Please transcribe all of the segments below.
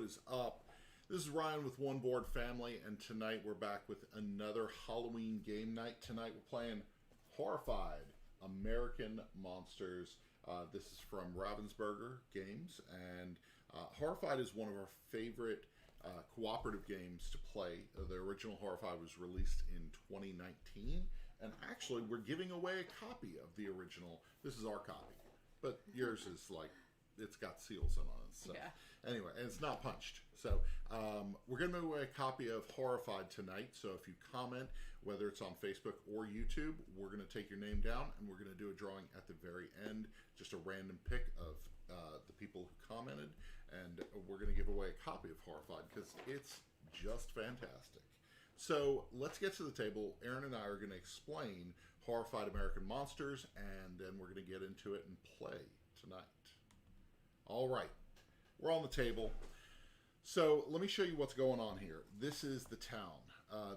is up? This is Ryan with One Board Family, and tonight we're back with another Halloween game night. Tonight we're playing Horrified, American Monsters. This is from Ravensburger Games, and Horrified is one of our favorite cooperative games to play. The original Horrified was released in 2019, and actually we're giving away a copy of the original. This is our copy, but yours is like, it's got seals on it. So anyway, and it's not punched. So we're going to give away a copy of Horrified tonight. So if you comment, whether it's on Facebook or YouTube, we're going to take your name down and we're going to do a drawing at the very end, just a random pick of the people who commented, and we're going to give away a copy of Horrified because it's just fantastic. So let's get to the table. Erin and I are going to explain Horrified American Monsters, and then we're going to get into it and play tonight. All right, we're on the table. So let me show you what's going on here. This is the town.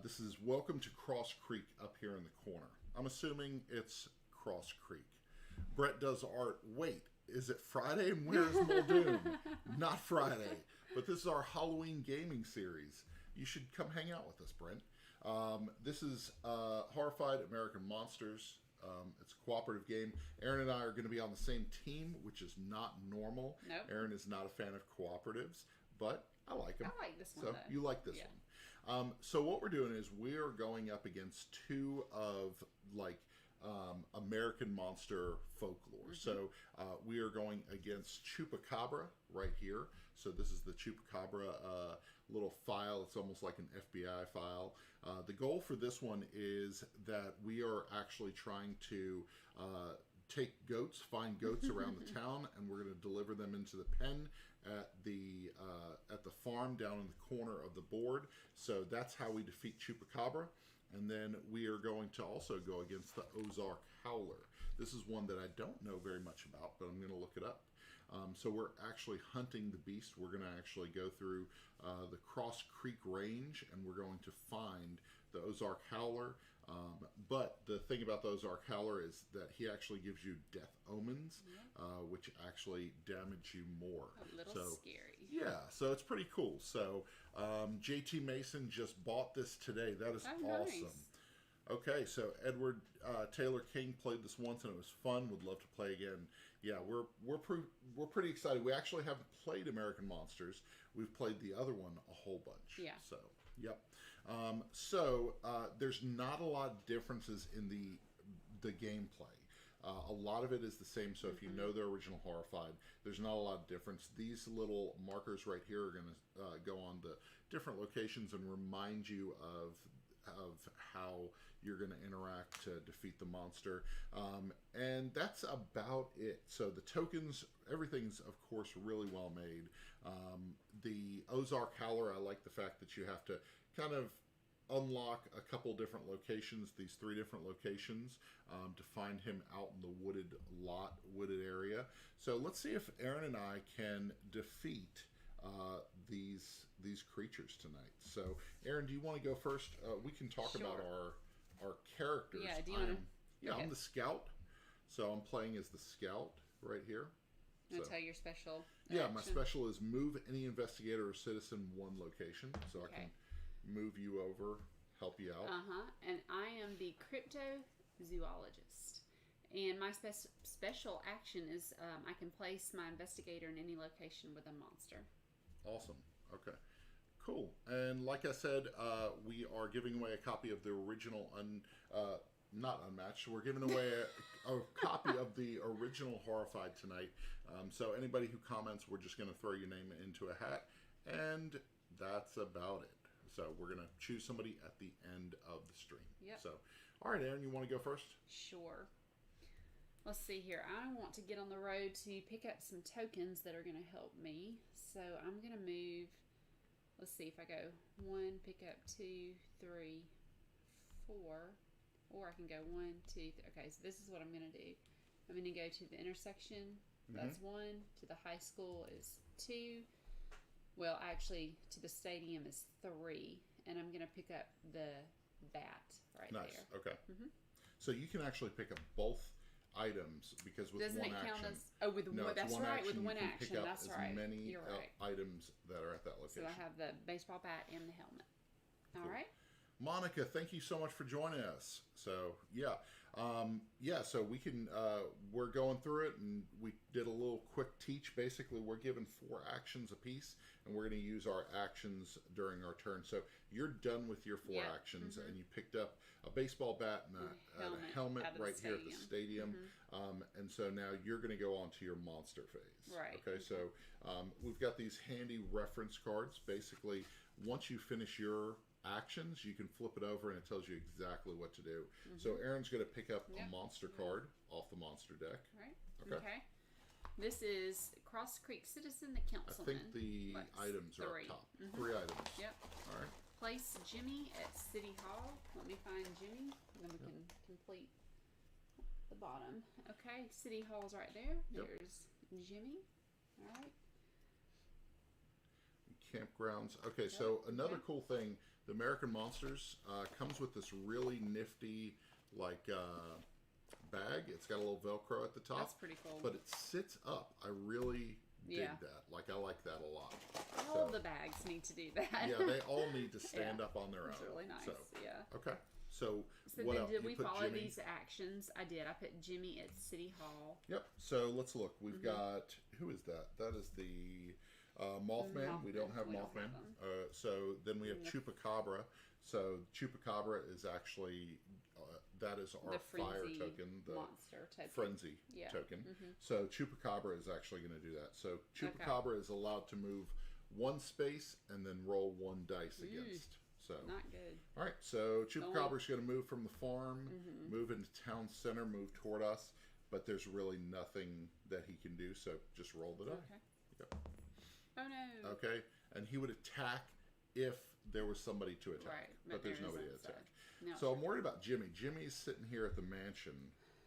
This is Welcome to Cross Creek up here in the corner. I'm assuming it's Cross Creek. Brett does art. Wait, is it Friday? And where's Muldoon? Not Friday, but this is our Halloween gaming series. You should come hang out with us, Brent. This is Horrified American Monsters. It's a cooperative game. Erin and I are going to be on the same team, which is not normal. Nope. Erin is not a fan of cooperatives, but I like them. I like this one, so though. you like this one. So what we're doing is we are going up against two of American monster folklore. So we are going against Chupacabra right here. So this is the Chupacabra little file. It's almost like an FBI file. The goal for this one is that we are actually trying to take goats, find goats around the town, and we're going to deliver them into the pen at the farm down in the corner of the board. So that's how we defeat Chupacabra. And then we are going to also go against the Ozark Howler. This is one that I don't know very much about, but I'm going to look it up. So we're actually hunting the beast. We're going to actually go through the Cross Creek Range, and we're going to find the Ozark Howler. But the thing about the Ozark Howler is that he actually gives you death omens, which actually damage you more. A little scary. Yeah, so it's pretty cool. So JT Mason just bought this today. That is awesome. Nice. Okay, so Edward Taylor King played this once and it was fun. Would love to play again. Yeah, we're pretty excited. We actually haven't played American Monsters. We've played the other one a whole bunch. Yeah. So, yep. There's not a lot of differences in the gameplay. A lot of it is the same. So if you know the original Horrified, there's not a lot of difference. These little markers right here are going to go on the different locations and remind you of how you're going to interact to defeat the monster. And that's about it. So the tokens, everything's of course really well made. The Ozark Howler, I like the fact that you have to kind of unlock a couple different locations, these 3 different locations, to find him out in the wooded area. So let's see if Erin and I can defeat these creatures tonight. So Erin, do you want to go first? We can talk about our characters. Yeah, do you want to? Yeah, okay. I'm the scout. So I'm playing as the scout right here. That's how your special Yeah, action. my special is move any investigator or citizen one location. So I can move you over, help you out. And I am the cryptozoologist. And my special action is I can place my investigator in any location with a monster. Awesome. Okay. Cool. And like I said, we are giving away a copy of the original, not unmatched. We're giving away a copy of the original Horrified tonight. So anybody who comments, we're just going to throw your name into a hat, and that's about it. So we're going to choose somebody at the end of the stream. Yep. So, all right, Erin, you want to go first? Sure. Let's see here. I want to get on the road to pick up some tokens that are going to help me. So I'm going to move. Let's see if I go 1, pick up 2, 3, 4, or I can go 1, 2, 3. Okay, so this is what I'm going to do. I'm going to go to the intersection. That's 1. To the high school is 2. Well, actually, to the stadium is 3. And I'm going to pick up the bat right there. Nice. Okay. So you can actually pick up both items because with Doesn't one it count action. as with No, one? it's That's one right. action. With one you can action, pick up that's as right. many You're right. items that are at that So location. I have the baseball bat and the helmet. All Cool. right. Monica, thank you so much for joining us. So so we can we're going through it, and we did a little quick teach. Basically, we're given 4 actions apiece, and we're going to use our actions during our turn. So you're done with your 4 actions, and you picked up a baseball bat and a helmet right here at the stadium. And so now you're going to go on to your monster phase. Right. Okay. So we've got these handy reference cards. Basically, once you finish your actions, you can flip it over and it tells you exactly what to do. So Erin's going to pick up a monster card off the monster deck. Right. Okay. This is Cross Creek Citizen, the Councilman. I think the items are up top. 3 items. Yep. All right. Place Jimmy at City Hall. Let me find Jimmy, and then we can complete the bottom. Okay, City Hall's right there. There's Jimmy. All right. Campgrounds. Okay, so another cool thing, the American Monsters comes with this really nifty bag. It's got a little Velcro at the top. That's pretty cool. But it sits up. I really dig that. I like that a lot. All the bags need to do that. Yeah, they all need to stand up on their own. It's really nice. So, yeah. Okay. So then what else? Did we follow Jimmy? these actions? I did. I put Jimmy at City Hall. Yep. So let's look. We've got, who is that? That is the Mothman. We don't have Mothman. So then we have Chupacabra. So Chupacabra is actually that is our fire token, the monster token. frenzy token. So Chupacabra is actually going to do that. So Chupacabra is allowed to move 1 space and then roll 1 dice against. So not good. All right. So Chupacabra is going to move from the farm, move into town center, move toward us, but there's really nothing that he can do. So just roll the die. Okay. Yep. Oh no. Okay, and he would attack if there was somebody to attack, Right, but there's nobody to isn't, attack. No, So I'm worried about Jimmy. Jimmy's sitting here at the mansion.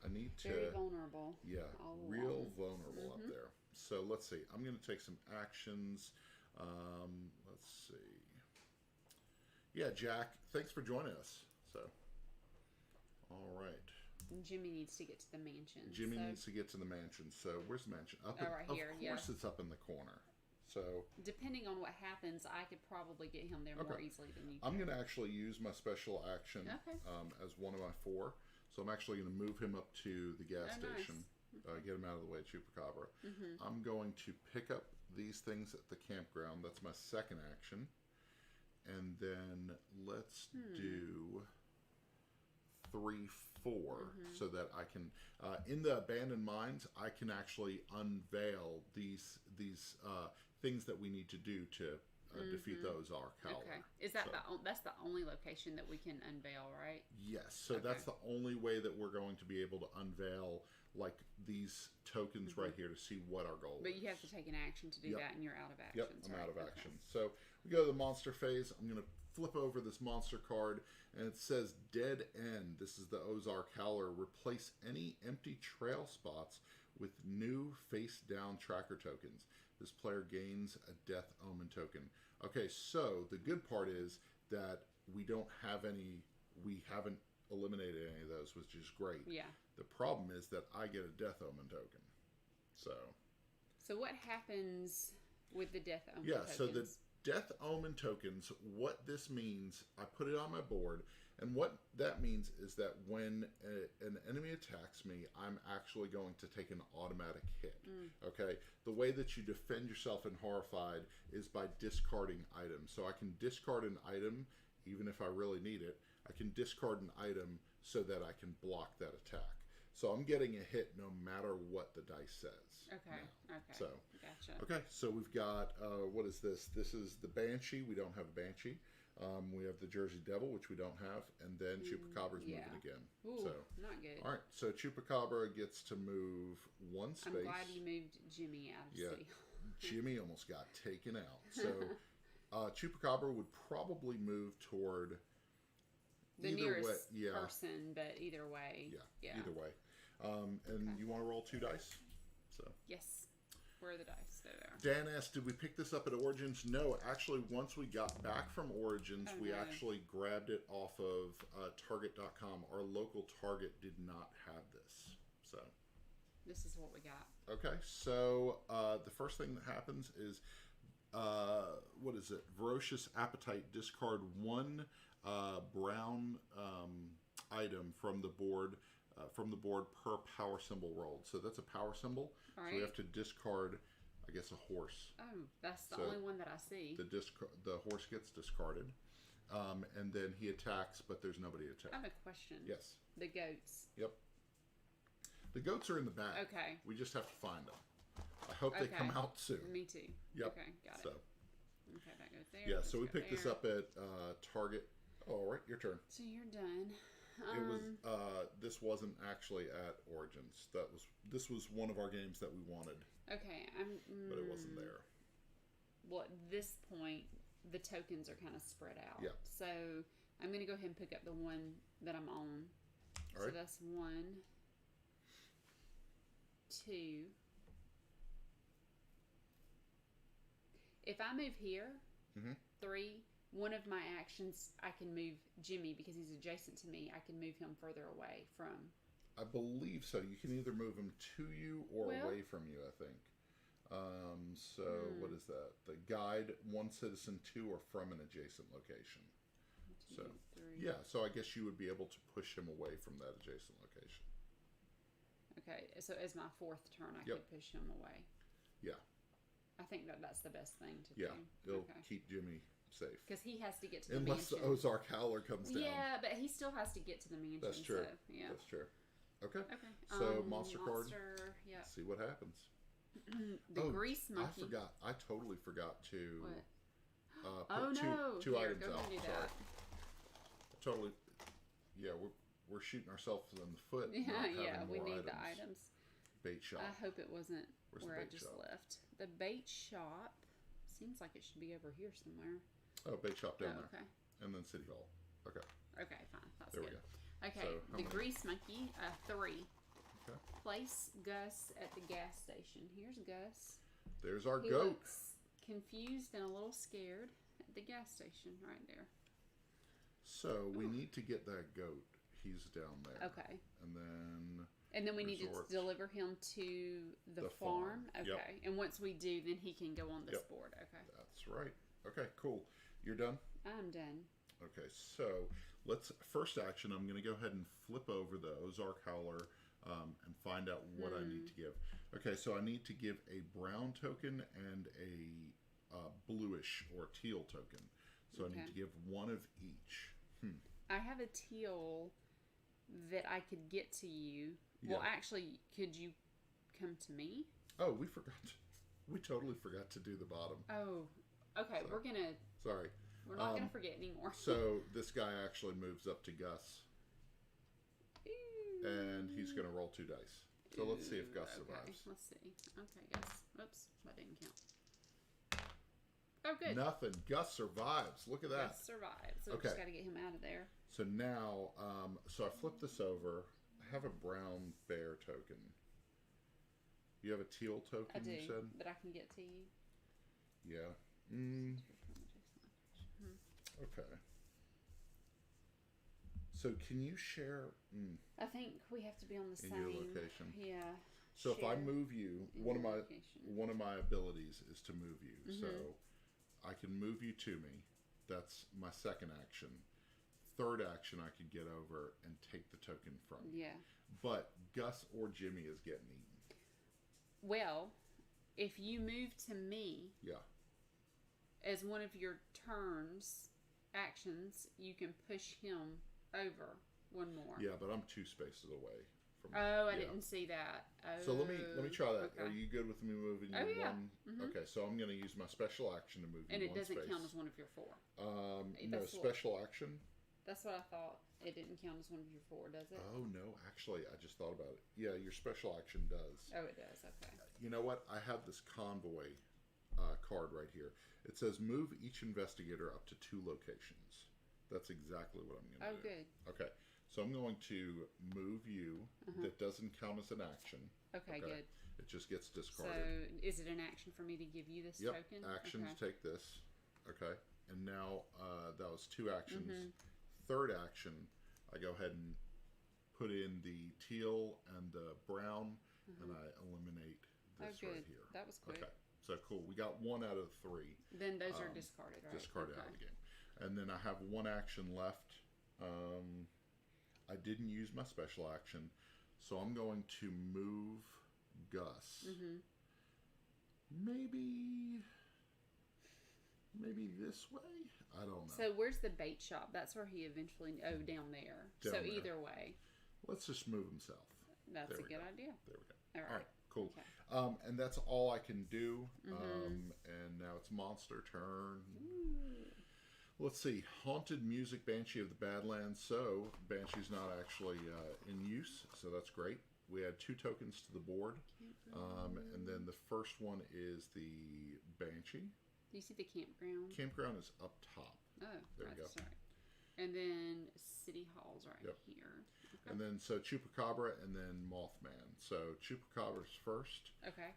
I need to very vulnerable. Yeah, real vulnerable up there. So let's see. I'm going to take some actions. Let's see. Yeah, Jack, thanks for joining us. So, all right. Jimmy needs to get to the mansion. Jimmy needs to get to the mansion. So where's the mansion? Up right here. Of course, it's up in the corner. So depending on what happens, I could probably get him there more easily than you can. I'm going to actually use my special action as one of my 4. So I'm actually going to move him up to the gas station, get him out of the way of Chupacabra. I'm going to pick up these things at the campground. That's my second action. And then let's do 3, 4 so that I can in the abandoned mines I can actually unveil these things that we need to do to defeat those Arkala. Okay. Is that that's the only location that we can unveil, right? Yes. So that's the only way that we're going to be able to unveil like these tokens right here to see what our goal is. But you have to take an action to do that, and you're out of action. Yep, I'm out of action. So we go to the monster phase. I'm going to flip over this monster card, and it says Dead End. This is the Ozark Howler. Replace any empty trail spots with new face-down tracker tokens. This player gains a Death Omen token. Okay, so the good part is that we don't have any, we haven't eliminated any of those, which is great. Yeah. The problem is that I get a Death Omen token. So what happens with the Death Omen tokens? So the Death Omen tokens, what this means, I put it on my board, and what that means is that when an enemy attacks me, I'm actually going to take an automatic hit. Okay? The way that you defend yourself in Horrified is by discarding items. So I can discard an item, even if I really need it. I can discard an item so that I can block that attack. So I'm getting a hit no matter what the dice says. Okay. Now. Okay. So, gotcha. Okay, so we've got, what is this? This is the Banshee. We don't have a Banshee. We have the Jersey Devil, which we don't have. And then Chupacabra's moving again. Ooh, so not good. All right, so Chupacabra gets to move 1 space. I'm glad you moved Jimmy out of City. Jimmy almost got taken out. So Chupacabra would probably move toward the nearest person, but either way. Yeah. Either way. And you want to roll 2 dice? So yes. Where are the dice? There they are. Dan asked, did we pick this up at Origins? No, actually, once we got back from Origins, we actually grabbed it off of Target.com. Our local Target did not have this. So this is what we got. okay, so the first thing that happens is what is it? Ferocious appetite. Discard one brown item from the board per power symbol rolled. So that's a power symbol. All right. So we have to discard, I guess, a horse. Oh, that's the only one that I see. The horse gets discarded, and then he attacks, but there's nobody to attack. I have a question. Yes. The goats. Yep. The goats are in the bag. Okay. We just have to find them. I hope they come out soon. Me too. Yep. Okay, got it. So. Okay, that goes there. Yeah, so we picked this up at Target. Oh, all right, your turn. So you're done. It was. This wasn't actually at Origins. This was one of our games that we wanted. Okay, but it wasn't there. Well, at this point, the tokens are kind of spread out. Yeah. So I'm going to go ahead and pick up the one that I'm on. All right. So that's 1, 2. If I move here, 3, one of my actions, I can move Jimmy because he's adjacent to me. I can move him further away from. I believe so. You can either move him to you or away from you, I think. So what is that? The guide, 1 citizen to or from an adjacent location. 2, 3. Yeah, so I guess you would be able to push him away from that adjacent location. Okay, so as my 4th turn, I could push him away. Yeah. I think that's the best thing to do. Yeah, it'll keep Jimmy safe. Because he has to get to the mansion. Unless the Ozark Howler comes down. Yeah, but he still has to get to the mansion. That's true. So, yeah. That's true. Okay. Okay. So monster card. Yeah. See what happens. The grease monkey. I forgot. I totally forgot to what? put two items go out. Do Sorry. that. Totally. Yeah, we're shooting ourselves in the foot. Yeah, we need the items. Bait shop. I hope it wasn't where I just shop? left. The bait shop seems like it should be over here somewhere. Oh, bait shop down there. Okay. And then City Hall. Okay. Okay, fine. That's there good. we go. Okay, so, the grease monkey, 3. Okay. Place Gus at the gas station. Here's Gus. There's our He goat. looks confused and a little scared at the gas station right there. So we need to get that goat. He's down there. Okay. And then we need to deliver him to the farm. Okay. Yep. And once we do, then he can go on this board. Okay. That's right. Okay, cool. You're done? I'm done. Okay, so first action, I'm going to go ahead and flip over the Ozark Howler and find out what I need to give. Okay, so I need to give a brown token and a bluish or teal token. So I need to give one of each. I have a teal that I could get to you. Yeah. Well, actually, could you come to me? Oh, we totally forgot to do the bottom. Oh, okay. So, we're not gonna forget anymore. So this guy actually moves up to Gus, and he's gonna roll 2 dice. So let's see if Gus survives. Let's see. Okay, Gus. Oops, that didn't count. Oh, good. Nothing. Gus survives. Look at that. Gus survives. So we just got to get him out of there. So now, so I flip this over. I have a brown bear token. You have a teal token, I do, you said? that I can get to you. Yeah. Okay. So can you share? I think we have to be on the same. In your location. Yeah. So if I move you, one of my abilities is to move you. So I can move you to me. That's my second action. Third action, I could get over and take the token from you. Yeah. But Gus or Jimmy is getting eaten. Well, if you move to me, as one of your actions, you can push him over one more. Yeah, but I'm 2 spaces away from. I didn't see that. Oh, so let me try that. Okay. Are you good with me moving you one? Okay, so I'm going to use my special action to move you and it one doesn't space. count as one of your 4. No, special action. That's what I thought. It didn't count as one of your 4, does it? Oh no, actually, I just thought about it. Yeah, your special action does. Oh, it does. Okay. You know what? I have this convoy card right here. It says move each investigator up to 2 locations. That's exactly what I'm going to do. Oh, good. Okay, so I'm going to move you. That doesn't count as an action. Okay, good. It just gets discarded. So, is it an action for me to give you this token? Actions take this. Okay, and now that was 2 actions. Third action, I go ahead and put in in the teal and the brown, and I eliminate this right here. That was quick. Okay, so cool. We got 1 out of 3. Then those are discarded, right? Discarded out of the game. And then I have 1 action left. I didn't use my special action, so I'm going to move Gus. Maybe this way? I don't know. So where's the bait shop? That's where he eventually... Oh, down there. Down there. Either way. Let's just move him south. That's a good idea. There we go. All right. Cool. Okay. And that's all I can do. And now it's monster turn. Let's see. Haunted Music Banshee of the Badlands. So Banshee's not actually in use, so that's great. We add 2 tokens to the board. And then the first one is the Banshee. Do you see the campground? Campground is up top. Oh, there we go. Sorry. And then City Hall's right here. Okay. And then so Chupacabra and then Mothman. So Chupacabra's first. Okay.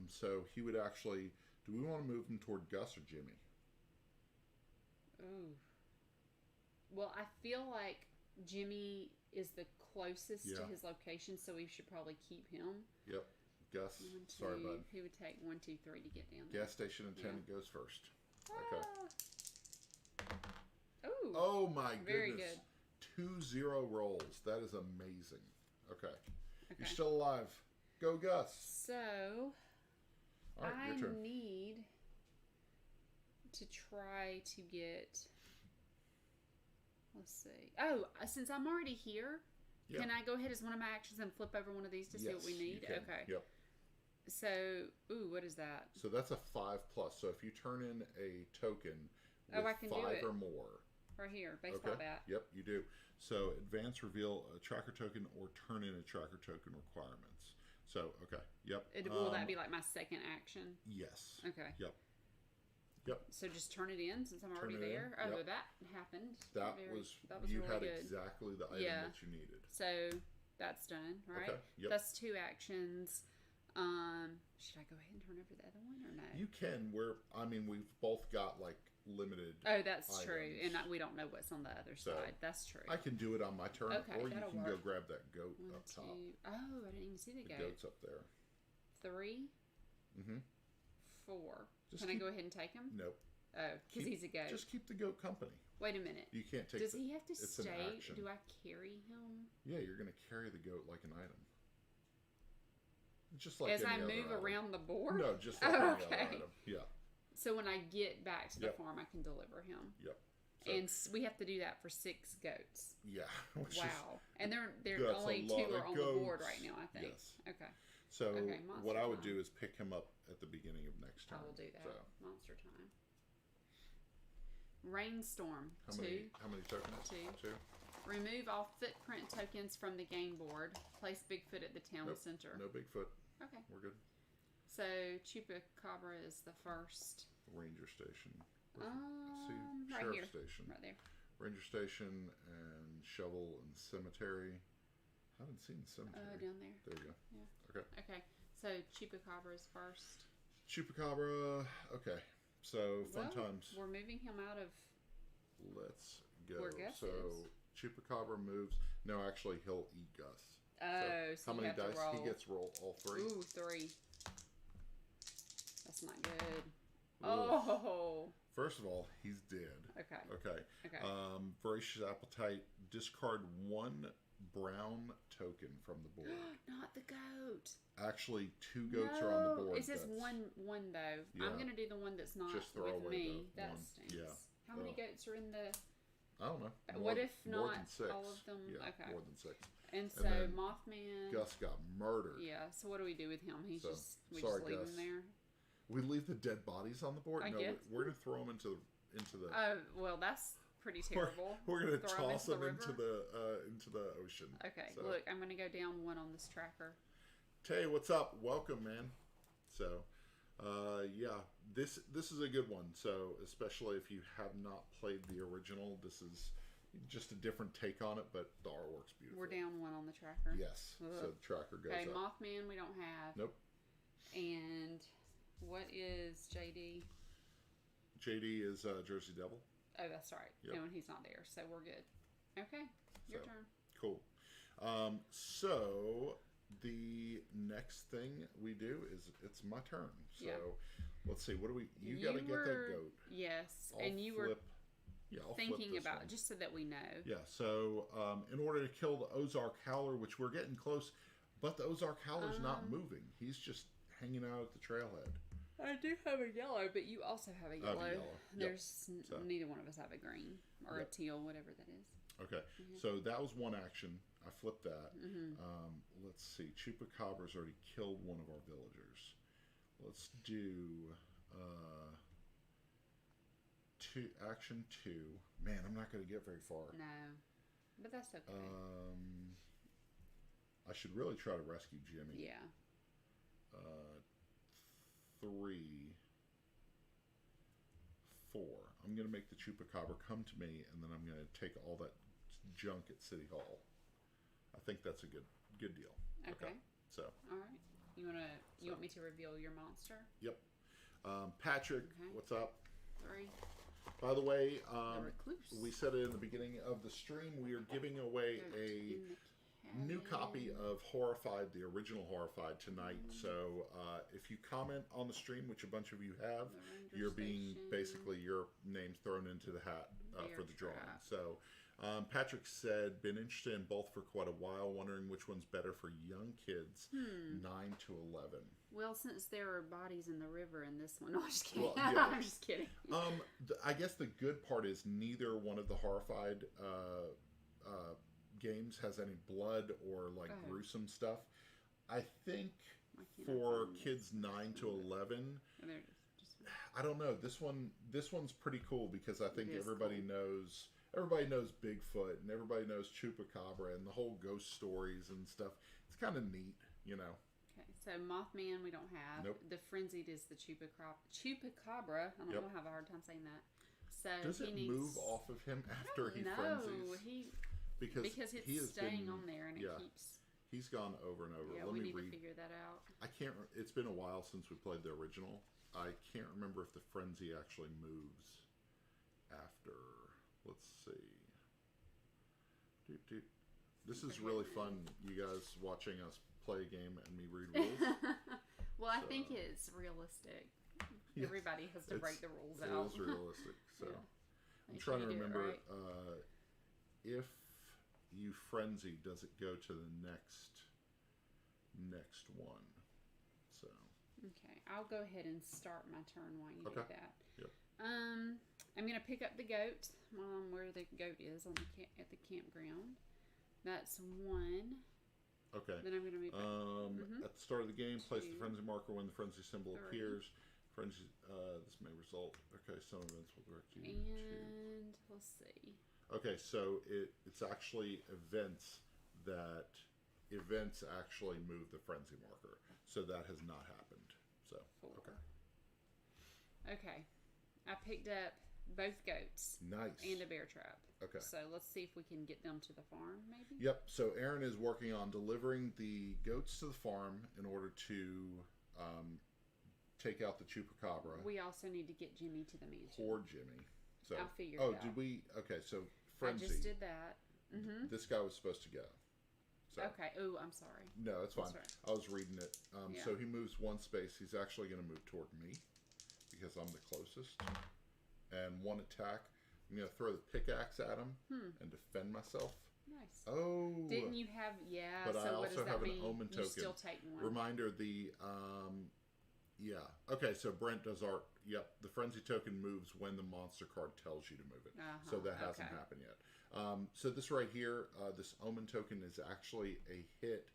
So he would actually. Do we want to move him toward Gus or Jimmy? Ooh. Well, I feel like Jimmy is the closest to his location, so we should probably keep him. Yep. Gus, 1, 2, sorry, bud. He would take 1, 2, 3 to get down there. Gas station attendant goes first. Okay. Ooh. Oh my goodness. Very good. 2-0 rolls. That is amazing. Okay. You're still alive. Go, Gus. So, all right, I your turn. need to try to get... Let's see. Oh, since I'm already here, can I go ahead as one of my actions and flip over one of these to see what we need? You can. Okay. Yep. So, what is that? So that's a 5+. So if you turn in a token with I can 5 do it. or more. Right here, baseball bat. Yep, you do. So advance, reveal a tracker token, or turn in a tracker token requirements. So, okay. Yep. Will that be like my second action? Yes. Okay. Yep. So just turn it in since I'm already there. Oh, that happened. That was you really had good. exactly the item that you needed. So that's done, right? Okay. Yep. That's 2 actions. Should I go ahead and turn over the other one or no? You can. We've both got like limited. Oh, that's items. true, and we don't know what's on the other side. That's true. I can do it on my turn, okay, or you can work. go grab that goat 1, up 2. top. Oh, I didn't even see the goat. The goat's up there. 3. 4. Can I go ahead and take him? Nope. Oh, because he's a goat. Just keep the goat company. Wait a minute. You can't take. Does he have to it's stay? An action. Do I carry him? Yeah, you're going to carry the goat like an item. Just like as I any move other around item. the board. No, just like any other item. Yeah. So when I get back to the farm, I can deliver him. Yep. So, and we have to do that for 6 goats. Yeah. Wow. And they're only 2 are on the board right now, I think. Yes. Okay. So what I would do is pick him up at the beginning of next turn. I will do that. So. Monster time. Rainstorm. How many tokens? 2. Remove all footprint tokens from the game board. Place Bigfoot at the town center. No Bigfoot. Okay. We're good. So Chupacabra is the first. Ranger station. Right Sheriff here. Station. Right there. Ranger station and shovel and cemetery. I haven't seen the cemetery. Down there. There you go. Yeah. Okay. Okay. So Chupacabra is first. Chupacabra. Okay. So fun times. We're moving him out of. Let's go. Where Gus so is. Chupacabra moves. No, actually, he'll eat Gus. Oh, so how you many have to dice? roll. He gets roll all 3. Ooh, 3. That's not good. Ooh. Oh. First of all, he's dead. Okay. Okay. Voracious Appetite. Discard 1 brown token from the board. Not the goat. Actually, 2 goats are on the board. It says one though. Yeah. I'm gonna do the one that's not Just throw with away me. the That one. stinks. Yeah. How many goats are in the? I don't know. What if more not than 6. all of them? Yeah, Okay. more than 6. And so then Mothman. Gus got murdered. Yeah. So what do we do with him? We Sorry, just leave Gus. him there. We leave the dead bodies on the board. I No, guess. we're gonna throw them into the. Oh well, that's pretty terrible. We're gonna Throw 'em toss them into into the ocean. Okay. So. Look, I'm gonna go down 1 on this tracker. Tay, what's up? Welcome, man. So, yeah, this is a good one. So, especially if you have not played the original, this is just a different take on it, but the artwork's beautiful. We're down 1 on the tracker. Yes. Ugh. So the tracker goes Okay, up. Mothman we don't have. Nope. And what is JD? JD is Jersey Devil. Oh, that's right. Yep. No, and he's not there, so we're good. Okay, your turn. Cool. So the next thing we do is it's my turn. So let's see. What do we? You got to get that goat. Yes, I'll and you were I'll thinking flip this about one. just so that we know. Yeah. So in order to kill the Ozark Howler, which we're getting close, but the Ozark Howler's not moving. He's just hanging out at the trailhead. I do have a yellow, but you also have a yellow. Yep. Neither one of us have a green or a teal, whatever that is. Okay, so that was one action. I flipped that. Let's see. Chupacabra's already killed one of our villagers. Let's do action 2. Man, I'm not going to get very far. No, but that's okay. I should really try to rescue Jimmy. Yeah. 3, 4. I'm going to make the Chupacabra come to me, and then I'm going to take all that junk at City Hall. I think that's a good deal. Okay. So. All right. You want me to reveal your monster? Yep. Patrick, what's up? 3. By the way, The recluse. we said it in the beginning of the stream. We are giving away a new copy of Horrified, the original Horrified, tonight. So if you comment on the stream, which a bunch of you have, you're being basically your name's thrown into the hat for the drawing. So Patrick said, been interested in both for quite a while, wondering which one's better for young kids, 9 to 11. Well, since there are bodies in the river in this one, no, I'm just kidding. Well, yeah. I'm just kidding. I guess the good part is neither one of the Horrified games has any blood or like gruesome stuff. I think for kids 9 to 11, I don't know. This one's pretty cool because I think everybody knows Bigfoot and everybody knows Chupacabra and the whole ghost stories and stuff. It's kind of neat, you know. Okay, so Mothman we don't have. Nope. The Frenzied is the Chupacabra. I don't know. Have a hard time saying that. So does it move off of him after he frenzies? Because it's staying on there and it keeps. He's gone over and over. Yeah, we need to figure that out. I can't. It's been a while since we played the original. I can't remember if the frenzy actually moves after. Let's see. This is really fun, you guys watching us play a game and me read rules. Well, I think it's realistic. Yes, everybody has to break the rules out. It is realistic. So I'm trying to remember if you frenzy, does it go to the next one? So okay, I'll go ahead and start my turn while you do that. Yep. I'm gonna pick up the goat where the goat is at the campground. That's 1. Okay. Then I'm gonna move. At the start of the game, place the frenzy marker when the frenzy symbol appears. Frenzy. This may result. Okay, some events will direct you. And let's see. Okay, so it's actually events actually move the frenzy marker. So that has not happened. So 4. Okay. I picked up both goats. Nice. And a bear trap. Okay. So let's see if we can get them to the farm, maybe? Yep. So Erin is working on delivering the goats to the farm in order to take out the Chupacabra. We also need to get Jimmy to the mansion. Poor Jimmy. So, I'll figure it out. Did we? Okay, so frenzy. I just did that. This guy was supposed to go. So, okay. Oh, I'm sorry. No, it's fine. Right. I was reading it. So he moves 1 space. He's actually going to move toward me because I'm the closest. And 1 attack. I'm going to throw the pickaxe at him and defend myself. Nice. Oh. Didn't you have, But so I what also does that have mean? an omen token. You still take 1. Reminder, Okay, so Brent does the frenzy token moves when the monster card tells you to move it. So that hasn't happened yet. So this right here, this omen token is actually a hit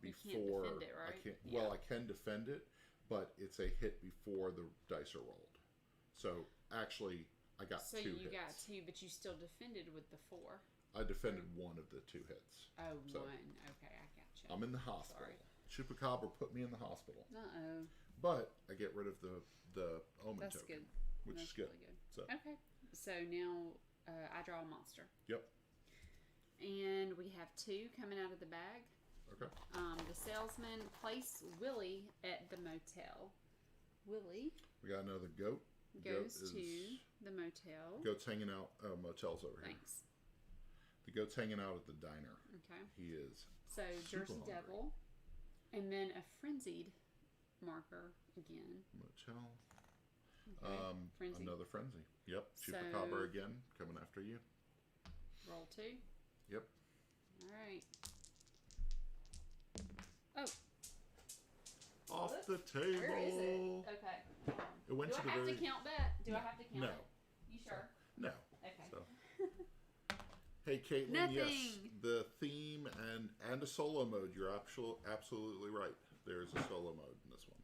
before. You can't defend it, right? I can't. Well, I can defend it, but it's a hit before the dice are rolled. So actually, I got 2 hits. So you got 2, but you still defended with the 4. I defended 1 of the 2 hits. Oh, so 1. Okay, I got you. I'm in the hospital. Sorry. Chupacabra put me in the hospital. Uh-oh. But I get rid of the omen That's token. Good. Which That's is good. Really good. So. Okay. So now I draw a monster. Yep. And we have 2 coming out of the bag. Okay. The salesman placed Willie at the motel. Willie. We got another goat. Goes to the motel. Goat's hanging out. Oh, motel's over here. Thanks. The goat's hanging out at the diner. Okay. He is. So Jersey hungry. Devil, and then a frenzied marker again. Motel. Okay. Frenzy. Another frenzy. Yep. So- Chupacabra again, coming after you. Roll 2. Yep. All right. Oh. Off the table. Where is it? Okay. It went Do to I the have very. to count that? Do I have to count No. it? You sure? No. Okay. So. Hey, Caitlin. Nothing. Yes, the theme and a solo mode. You're absolutely right. There's a solo mode in this one.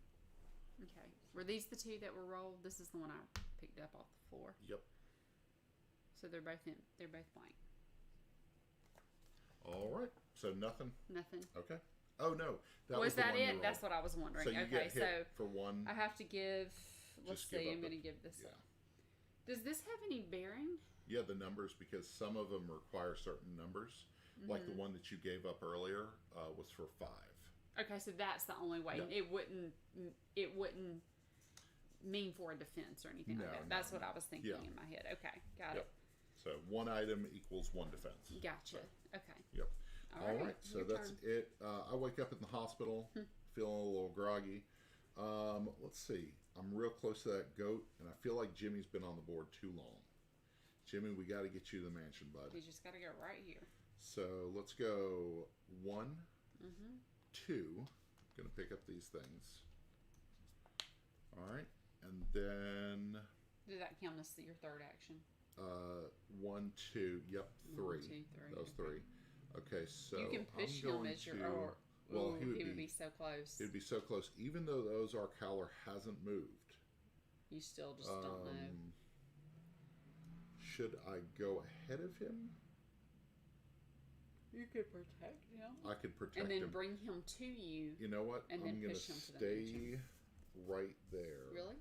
Okay. Were these the two that were rolled? This is the one I picked up off the floor. Yep. So they're both blank. All right. So nothing. Nothing. Okay. Oh no, Was the that one you it? rolled. That's what I was wondering. So you Okay, get hit for one. I have to give. Let's Just give see. up I'm going to the- give this yeah. up. Does this have any bearing? Yeah, the numbers, because some of them require certain numbers. Like the one that you gave up earlier was for 5. Okay, so that's the only way. Yep. It wouldn't mean for a defense or anything like No, that. no, That's what I was thinking Yeah. in my head. Okay, got Yep. So 1 item equals 1 defense. it. Gotcha. So, okay. yep. All right. So your that's turn. it. I wake up in the hospital, feeling a little groggy. Let's see. I'm real close to that goat, and I feel like Jimmy's been on the board too long. Jimmy, we got to get you to the mansion, bud. You just got to go right here. So let's go 1, Mm-hmm. 2. Gonna pick up these things. All right, and then Did that count as your third action? 1, 2. Yep, 3. 1, 2, 3. Those 3. Okay, so You can push I'm him going as your. to. Or, Well, ooh, he would be so close. It would be so close, even though the Ozark Howler hasn't moved. You still just don't know. Should I go ahead of him? You could protect him. I could protect And then him. bring him to you. You know what? and I'm then gonna push him to the stay mansion. right there. Really?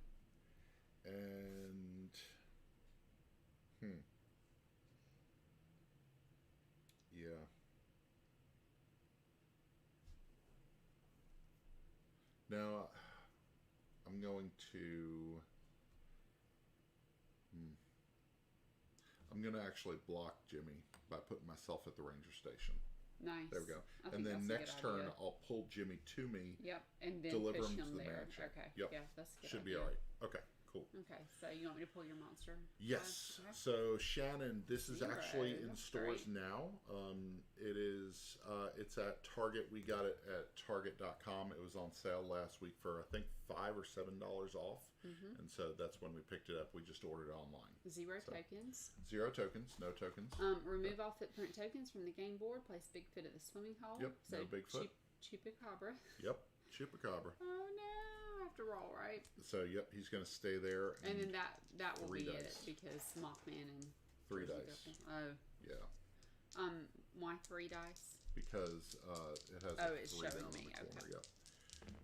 And yeah. Now I'm going to I'm going to actually block Jimmy by putting myself at the ranger station. Nice. There we go. I And think then that's a next good turn, idea. I'll pull Jimmy to me. Yep, and then deliver push him to him the there. mansion. Okay. Yep. Yeah, that's a good. Should be idea. all right. Okay, cool. Okay, so you want me to pull your monster? Yes. Okay. So Shannon, this is 0. actually in That's stores great. now. It is. It's at Target. We got it at Target.com. It was on sale last week for I think $5 or $7 off, and so that's when we picked it up. We just ordered it online. 0 tokens. 0 tokens. No tokens. Remove all footprint tokens from the game board. Place Bigfoot at the swimming hole. Yep, So no Bigfoot. Chupacabra. Yep. Chupacabra. Oh no! I have to roll, right? So yep, he's going to stay there. And then that will 3 be dice. it because Mothman and 3 Jersey dice. Devil. Oh. Yeah. Why 3 dice? Because it has Oh, a it's 3 showing down me, in the corner. okay. Yep.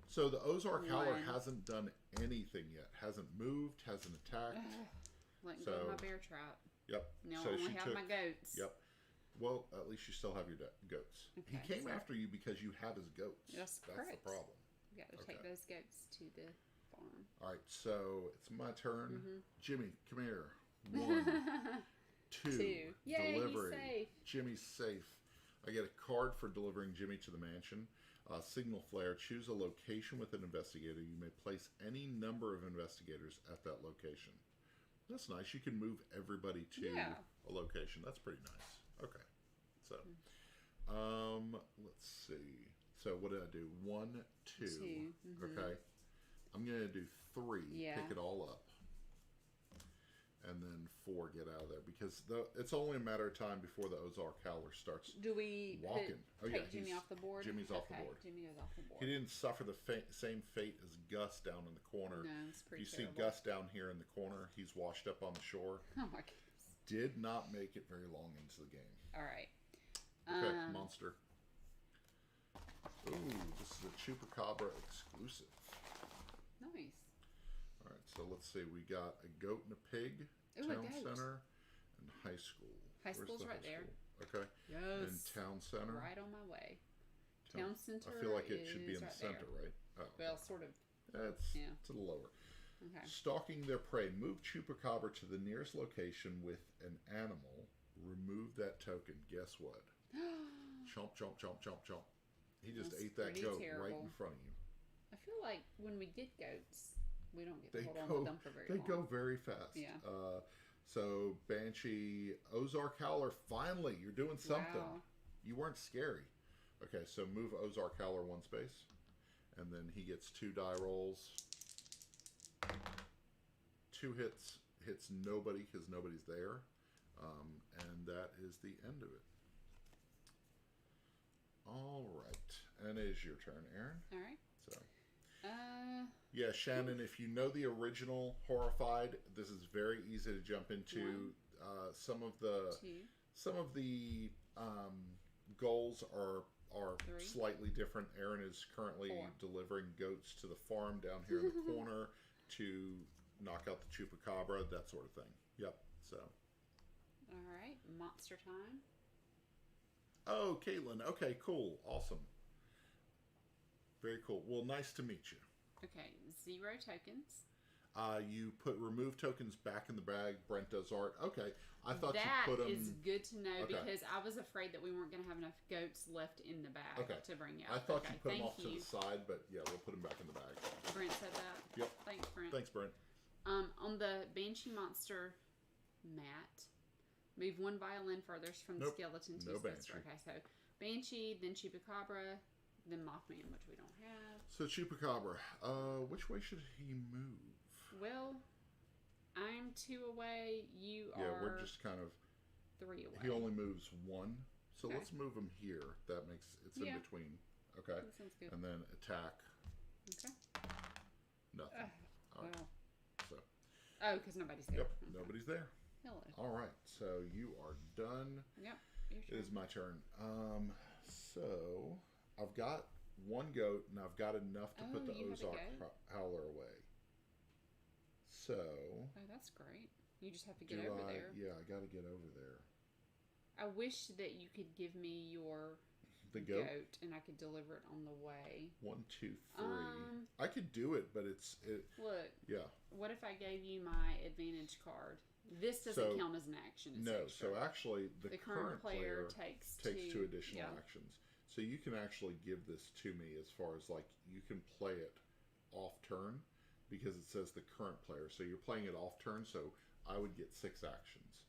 So the Ozark Howler 1. hasn't done anything yet. Hasn't moved. Hasn't attacked. Let go of So- my bear trap. Yep. Now so I only she have took. my goats. Yep. Well, at least you still have your goats. He Okay, came so- after you because you have his goats. That's the correct. problem. We got to Okay. take those goats to the farm. All right. So it's my turn. Mm-hmm. Jimmy, come here. 1, 2. 2. Yay, Delivery. he's safe. Jimmy's safe. I get a card for delivering Jimmy to the mansion. Signal flare. Choose a location with an investigator. You may place any number of investigators at that location. That's nice. You can move everybody to Yeah. a location. That's pretty nice. Okay. So, let's see. So what did I do? 1, 2. 2. Okay. I'm gonna do 3. Yeah. Pick it all up. And then 4, get out of there, because it's only a matter of time before the Ozark Howler starts. Do we Walking. Oh, yeah, take Jimmy he's- off the board? Jimmy's off the Okay, board. Jimmy is off the board. He didn't suffer the same fate as Gus down in the corner. No, it's If pretty you terrible. see Gus down here in the corner, he's washed up on the shore. Oh my goodness. Did not make it very long into the game. All right. Okay, monster. Ooh, this is a Chupacabra exclusive. Nice. All right, so let's see. We got a goat and a pig, Ooh, a town goat. center, and high school. High Where's school's the right high there. school? Okay. Yes. And town center. Right on my way. Town center. I feel like it should be in the right center, there. right? Oh, Well, sort of. it's yeah. it's a little lower. Okay. Stalking their prey. Move Chupacabra to the nearest location with an animal remove that token. Guess what? Chomp, chomp, chomp, chomp, chomp. He just That's ate that pretty goat terrible. right in front of you. I feel like when we get goats, we don't get to They hold on go, with them for very they long. go very fast. Yeah. So Banshee, Ozark Howler, finally, you're doing something. Wow. You weren't scary. Okay, so move Ozark Howler 1 space. And then he gets 2 die rolls. 2 hits nobody because nobody's there. And that is the end of it. All right. And it is your turn, Erin. All right. So. Yeah, Shannon, if you know the original Horrified, this is very easy to jump into. Some of the 2. goals are 3. slightly different. Erin is currently 4. delivering goats to the farm down here in the corner to knock out the Chupacabra, that sort of thing. Yep. So. All right, monster time. Oh, Caitlin. Okay, cool. Awesome. Very cool. Well, nice to meet you. Okay, 0 tokens. You put remove tokens back in the bag. Brent does art. Okay. I thought you put them... That is good to know Okay. because I was afraid that we weren't going to have enough goats left in the bag to bring out. I thought okay, you put them thank off to the side, but yeah, we'll put them back in the bag. Brent said that? Yep. Thanks, Brent. Thanks, Brent. On the Banshee Monster mat, move 1 violin furthest from the skeleton to No sister. Banshee. Okay, so Banshee, then Chupacabra, then Mothman, which we don't have. So Chupacabra, which way should he move? Well, I'm 2 away. You are. Yeah, we're just kind of 3 away. He only moves 1, so Okay. let's move him here. That makes it's in between. Okay, That sounds good. and then attack. Okay. Nothing. All right. Well. So. Oh, because nobody's there. Yep, Okay. nobody's there. Hello. All right, so you are done. Yep. It is my turn. So I've got 1 goat, and I've got enough to put the you have a Ozark goat? Howler away. So. Oh, that's great. You just have to get over there. Yeah, I got to get over there. I wish that you could give me your The goat. and I could deliver it on the way. 1, 2, 3. I could do it, but it. Look. Yeah. What if I gave you my advantage card? This doesn't count as an action. It's No. extra. So actually, the current player takes 2 additional actions. So you can actually give this to me as far as like you can play it off turn because it says the current player. So you're playing it off turn. So I would get 6 actions.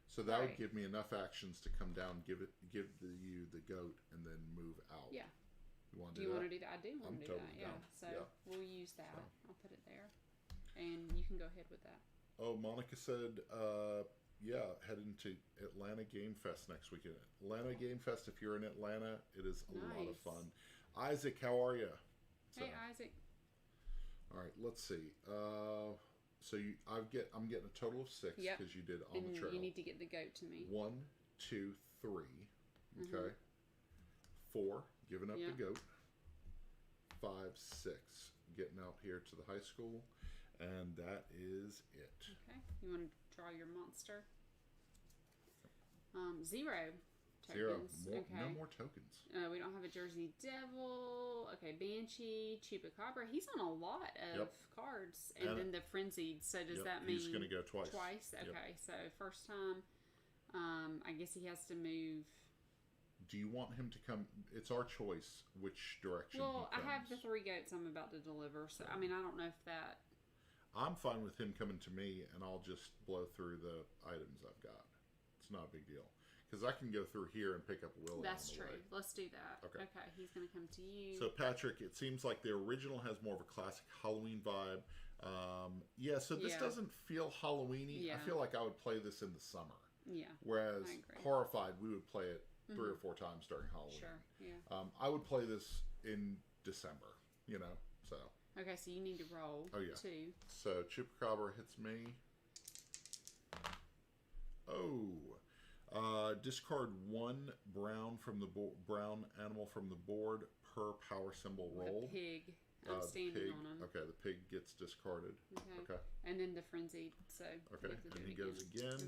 So that would give me enough actions to come down, give you the goat, and then move out. Yeah. You want Do to do you that? want to do that? I do want to do totally that. Yeah. down. So Yeah. we'll use that. I'll put it there, and you can go ahead with that. Oh, Monica said, heading to Atlanta Game Fest next weekend. Atlanta Game Fest, if you're in Atlanta, it is a lot of fun. Isaac, how are you? Hey, Isaac. All right, let's see. So I'm getting a total of 6 because you did on the trail. You need to get the goat to me. 1, 2, 3. Okay. 4, giving up the goat. 5, 6, getting out here to the high school. And that is it. Okay. You want to draw your monster? 0 tokens. 0. Okay. No more tokens. We don't have a Jersey Devil. Okay, Banshee, Chupacabra. He's on a lot of cards. And then the Frenzied. So does that mean he's going to go twice? Twice? Okay, so first time, I guess he has to move. Do you want him to come? It's our choice which direction he comes. I have the 3 goats I'm about to deliver. So, I mean, I don't know if that... I'm fine with him coming to me, and I'll just blow through the items I've got. It's not a big deal. Because I can go through here and pick up Willie. That's on the true. way. Let's do that. Okay, he's going to come to you. So, Patrick, it seems like the original has more of a classic Halloween vibe. So this doesn't feel Halloween-y. I feel like I would play this in the summer. Yeah. Whereas Horrified, we would play it 3 or 4 times during Halloween. Sure, yeah. I would play this in December, so... Okay, so you need to roll 2. So Chupacabra hits me. Discard 1 brown from the brown animal from the board per power symbol roll. The pig. I'm standing on him. Okay, the pig gets discarded. Okay. And then the frenzied. So okay, and he goes again.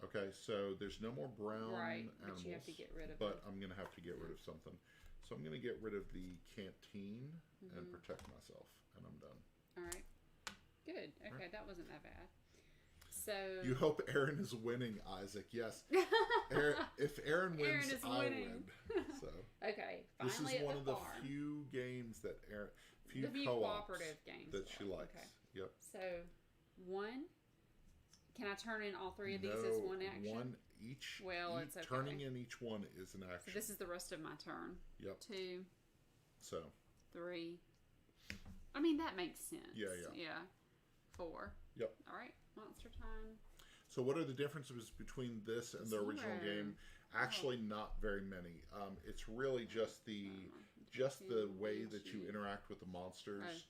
Okay, so there's no more brown animals. But you have to get rid of them. I'm going to have to get rid of something. So I'm going to get rid of the canteen and protect myself, and I'm done. All right. Good. Okay, that wasn't that bad. So you hope Erin is winning, Isaac. Yes. If Erin wins, I win. So okay, this finally is one at of the the farm. few games that few cooperative games that she likes. Okay. Yep. So 1. Can I turn in all 3 of these as one action? One each. Well, it's okay. Turning in each one is an action. So this is the rest of my turn. Yep. 2. So 3. I mean, that makes sense. Yeah. 4. Yep. All right, monster time. So what are the differences between this and the original game? Actually, not very many. It's really just the way that you interact with the monsters.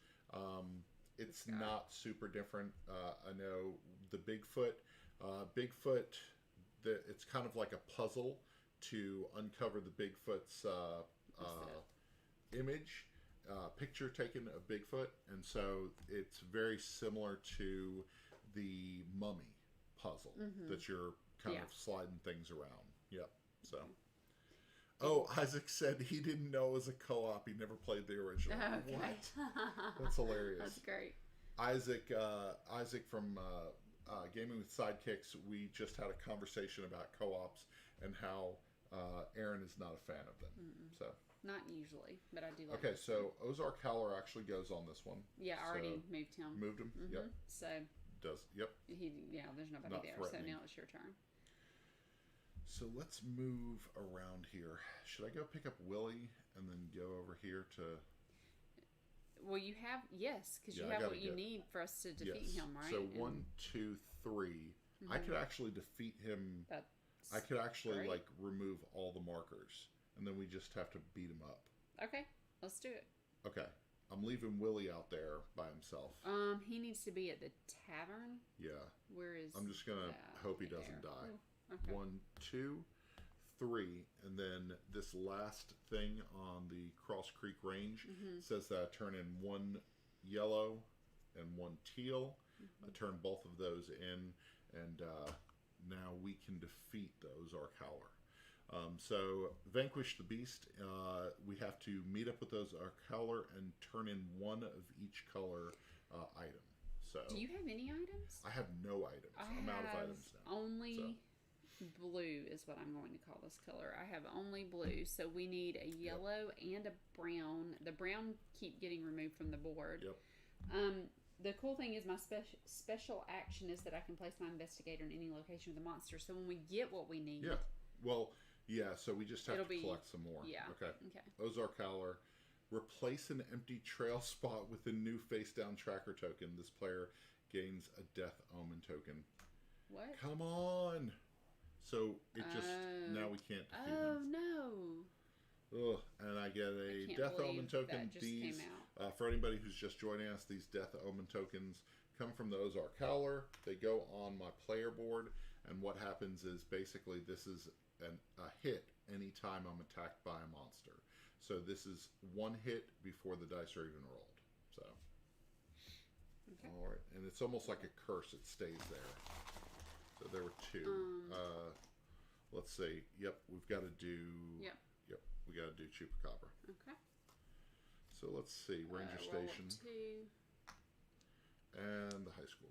It's not super different. I know the Bigfoot. It's kind of like a puzzle to uncover the Bigfoot's image. Picture taken of Bigfoot, and so it's very similar to the Mummy puzzle that you're kind of sliding things around. Yep. So, Isaac said he didn't know it was a co-op. He never played the original. Okay. What? That's hilarious. That's great. Isaac from Gaming with Sidekicks. We just had a conversation about co-ops and how Erin is not a fan of them. So. Not usually, but I do like Okay, so Ozark Howler actually goes on this one. Yeah, I already moved him. Moved him? Yep. So Yep. There's nobody Not there. threatening. So now it's your turn. So let's move around here. Should I go pick up Willie and then go over here to... Well, you have... Yes, because you have what you need for us to defeat him, right? So 1, 2, 3. I could actually defeat him. I could actually, remove all the markers. And then we just have to beat him up. Okay, let's do it. Okay. I'm leaving Willie out there by himself. He needs to be at the tavern. Yeah. Where is I'm just going to hope he doesn't die. Ooh, okay. 1, 2, 3. And then this last thing on the Cross Creek Range says that I turn in 1 yellow and 1 teal. I turn both of those in. And now we can defeat the Ozark Howler. So, Vanquish the Beast, we have to meet up with those Howler and turn in 1 of each color item. So, do you have any items? I have no items. I'm out of items now. Only blue is what I'm going to call this color. I have only blue, so we need a yellow and a brown. The brown keep getting removed from the board. Yep. The cool thing is my special action is that I can place my investigator in any location with a monster. So when we get what we need... Yeah. Well... Yeah, so we just have to collect some more. Yeah. Okay. Ozark Howler. Replace an empty trail spot with a new face-down tracker token. This player gains a Death Omen token. What? Come on! So, it just... now we can't defeat him. No. Ugh, and I get a Death Omen token. These, for anybody who's just joining us, these Death Omen tokens come from the Ozark Howler. They go on my player board, and what happens is basically this is a hit anytime I'm attacked by a monster. So this is 1 hit before the dice are even rolled. So, all right, and it's almost like a curse. It stays there. So there were 2. Let's see. Yep, we've got to do. Yep, we got to do Chupacabra. Okay. So let's see. Ranger Station. 2. And the high school.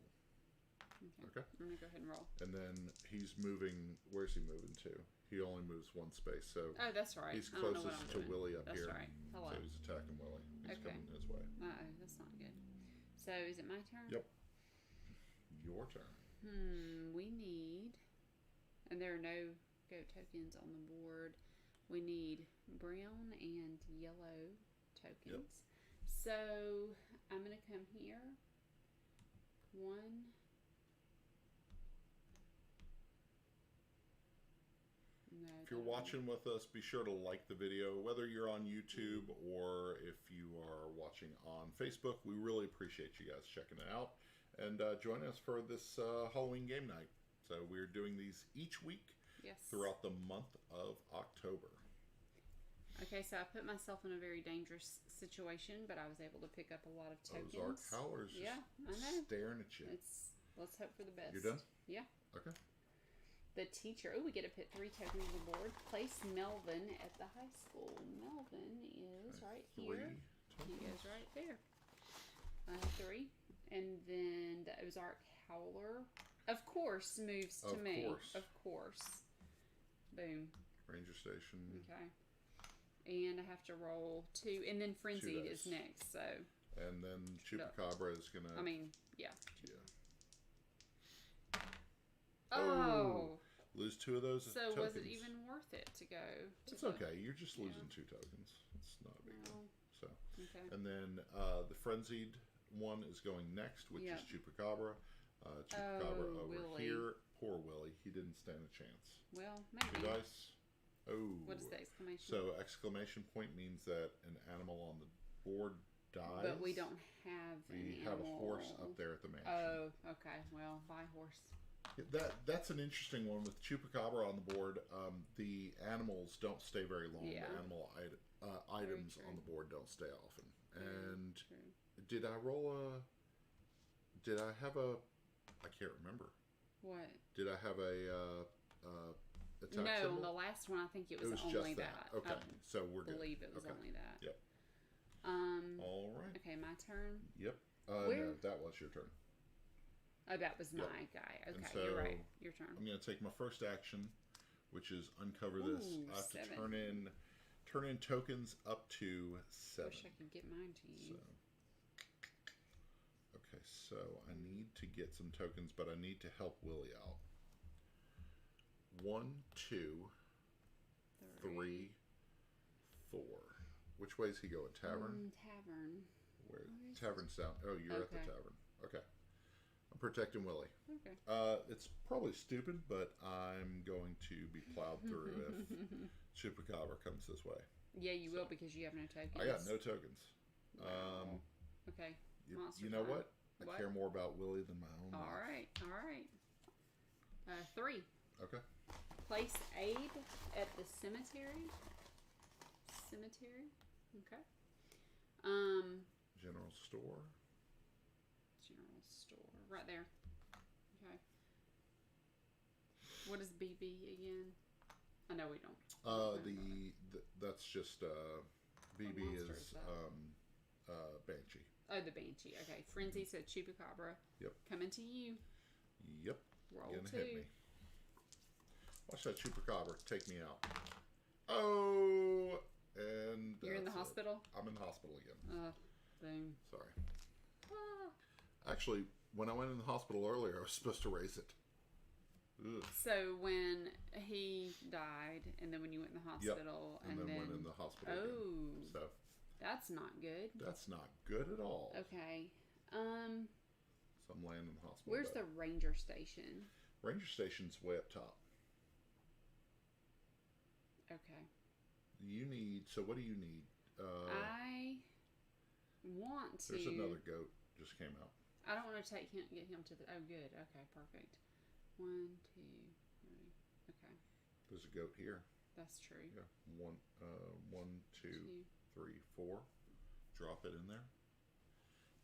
Okay. I'm gonna go ahead and roll. And then he's moving. Where's he moving to? He only moves 1 space, so that's right. He's closest to Willie up here. That's right. Hello. So he's attacking Willie. He's coming his way. That's not good. So is it my turn? Yep. Your turn. We need, and there are no goat tokens on the board. We need brown and yellow tokens. Yep. So I'm gonna come here. 1. No, if you're watching with us, be sure to like the video, whether you're on YouTube or if you are watching on Facebook. We really appreciate you guys checking it out and joining us for this Halloween game night. So we're doing these each week throughout the month of October. Okay, so I put myself in a very dangerous situation, but I was able to pick up a lot of tokens. Ozark Howler's just staring at you. Let's hope for the best. You're done? Yeah. Okay. The teacher. Oh, we get to put 3 tokens on the board. Place Melvin at the high school. Melvin is right here. He goes right there. 3. And then the Ozark Howler. Of course moves to me. Course. Of course. Boom. Ranger station. Okay. And I have to roll 2, and then frenzied is next. So. And then Chupacabra is gonna. I mean, yeah. Yeah. Oh. Lose 2 of those. So tokens. was it even worth it to go? It's okay. You're just losing 2 tokens. It's not a big deal. So. Okay. And then the frenzied one is going next, which is Chupacabra. Chupacabra over Willie. here. Poor Willie. He didn't stand a chance. Well, maybe. 2 dice. Oh. What is the exclamation? So exclamation point means that an animal on the board dies. But we don't have We have a horse up there at the mansion. Oh, okay. Well, buy horse. That's an interesting one with Chupacabra on the board. The animals don't stay very long. Yeah. The animal items on the board don't stay often. And True. did I roll a? Did I have a? I can't remember. What? Did I have a attack No, symbol? on the last one I think it was only just that. Okay, so we're good. I believe it was only that. Yep. All right. Okay, my turn. Yep. Where? No, that was your turn. Oh, that was my guy. Okay, so you're right. Your turn. I'm going to take my first action, which is uncover this. I have 7. to turn in tokens up to 7. Wish I could get mine to you. Okay, so I need to get some tokens, but I need to help Willie out. 1, 2, 3, 4. Which way is he going? Tavern? Tavern. Where? Tavern's down. Oh, you're at the tavern. Okay. I'm protecting Willie. Okay. It's probably stupid, but I'm going to be plowed through if Chupacabra comes this way. Yeah, you will because you have no tokens. I got no tokens. Wow. Okay. You know what? I care more about Willie than my own life. All right. 3. Okay. Place aid at the cemetery. Okay. General store. General store. Right there. Okay. What is BB again? I know we don't. That's just BB is Banshee. Oh, the Banshee. Okay. Frenzy said Chupacabra. Yep. Coming to you. Yep. Roll Gonna 2. hit me. Watch that Chupacabra take me out. Oh, and You're in the hospital? I'm in the hospital again. Boom. Sorry. Actually, when I went in the hospital earlier, I was supposed to raise it. Ugh. So when he died, and then when you went in the hospital, and then went in the hospital. Oh, again. So that's not good. That's not good at all. Okay. So I'm laying in the hospital. Where's the ranger station? Ranger station's way up top. Okay. You need. So what do you need? I want to. There's another goat just came out. I don't want to get him to the. Oh, good. Okay, perfect. 1, 2, 3. Okay. There's a goat here. That's true. Yeah. 1, 2, 3, 4. Drop it in there.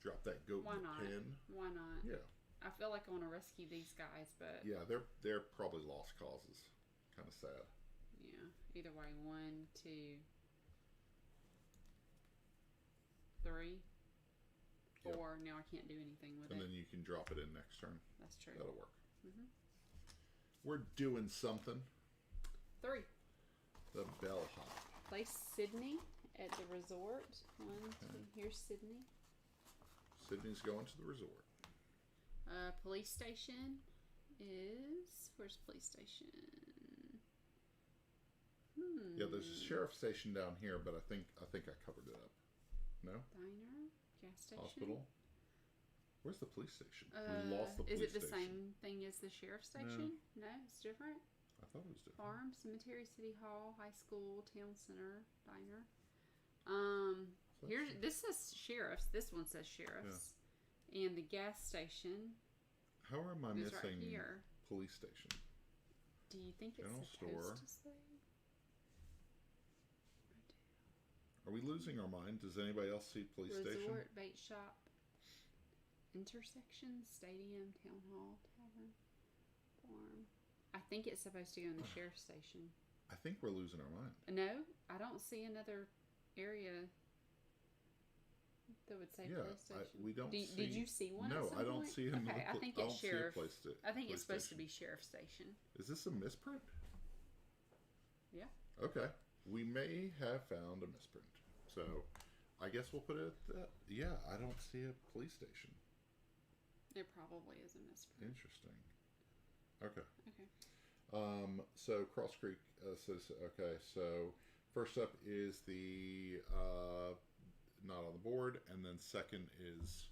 Drop that goat in the pen. Why not? Yeah. I feel like I want to rescue these guys, but yeah, they're probably lost causes. Kind of sad. Yeah. Either way, 1, 2, 3, 4. Yep. Now I can't do anything with it. And then you can drop it in next turn. That's true. That'll work. We're doing something. 3. The bellhop. Place Sydney at the resort. 1, 2. Here's Sydney. Sydney's going to the resort. Police station is. Where's police station? Yeah, there's a sheriff station down here, but I think I covered it up. No? Diner, gas station. Hospital. Where's the police station? We lost the police station. Is it the station. same thing as the sheriff station? No, it's different. I thought it was different. Farm, cemetery, city hall, high school, town center, diner. This says sheriffs. This one says sheriffs. Yeah. And the gas station. How am I missing right here. Police station? Do you think General it's supposed store. to say? Are we losing our mind? Does anybody else see police station? Resort, bait shop, intersection, stadium, town hall, tavern, farm. I think it's supposed to go in the sheriff's station. I think we're losing our mind. No, I don't see another area. That would say Yeah, police station. we don't see... Did you see one? No, at some I don't point? see him. Okay, I think it's sheriff. I think it's supposed to be. be sheriff station. Is this a misprint? Yeah. Okay. We may have found a misprint. So, I guess we'll put it at that. Yeah, I don't see a police station. It probably is a misprint. Interesting. Okay. Okay. So Cross Creek says, okay, so first up is the not on the board, and then second is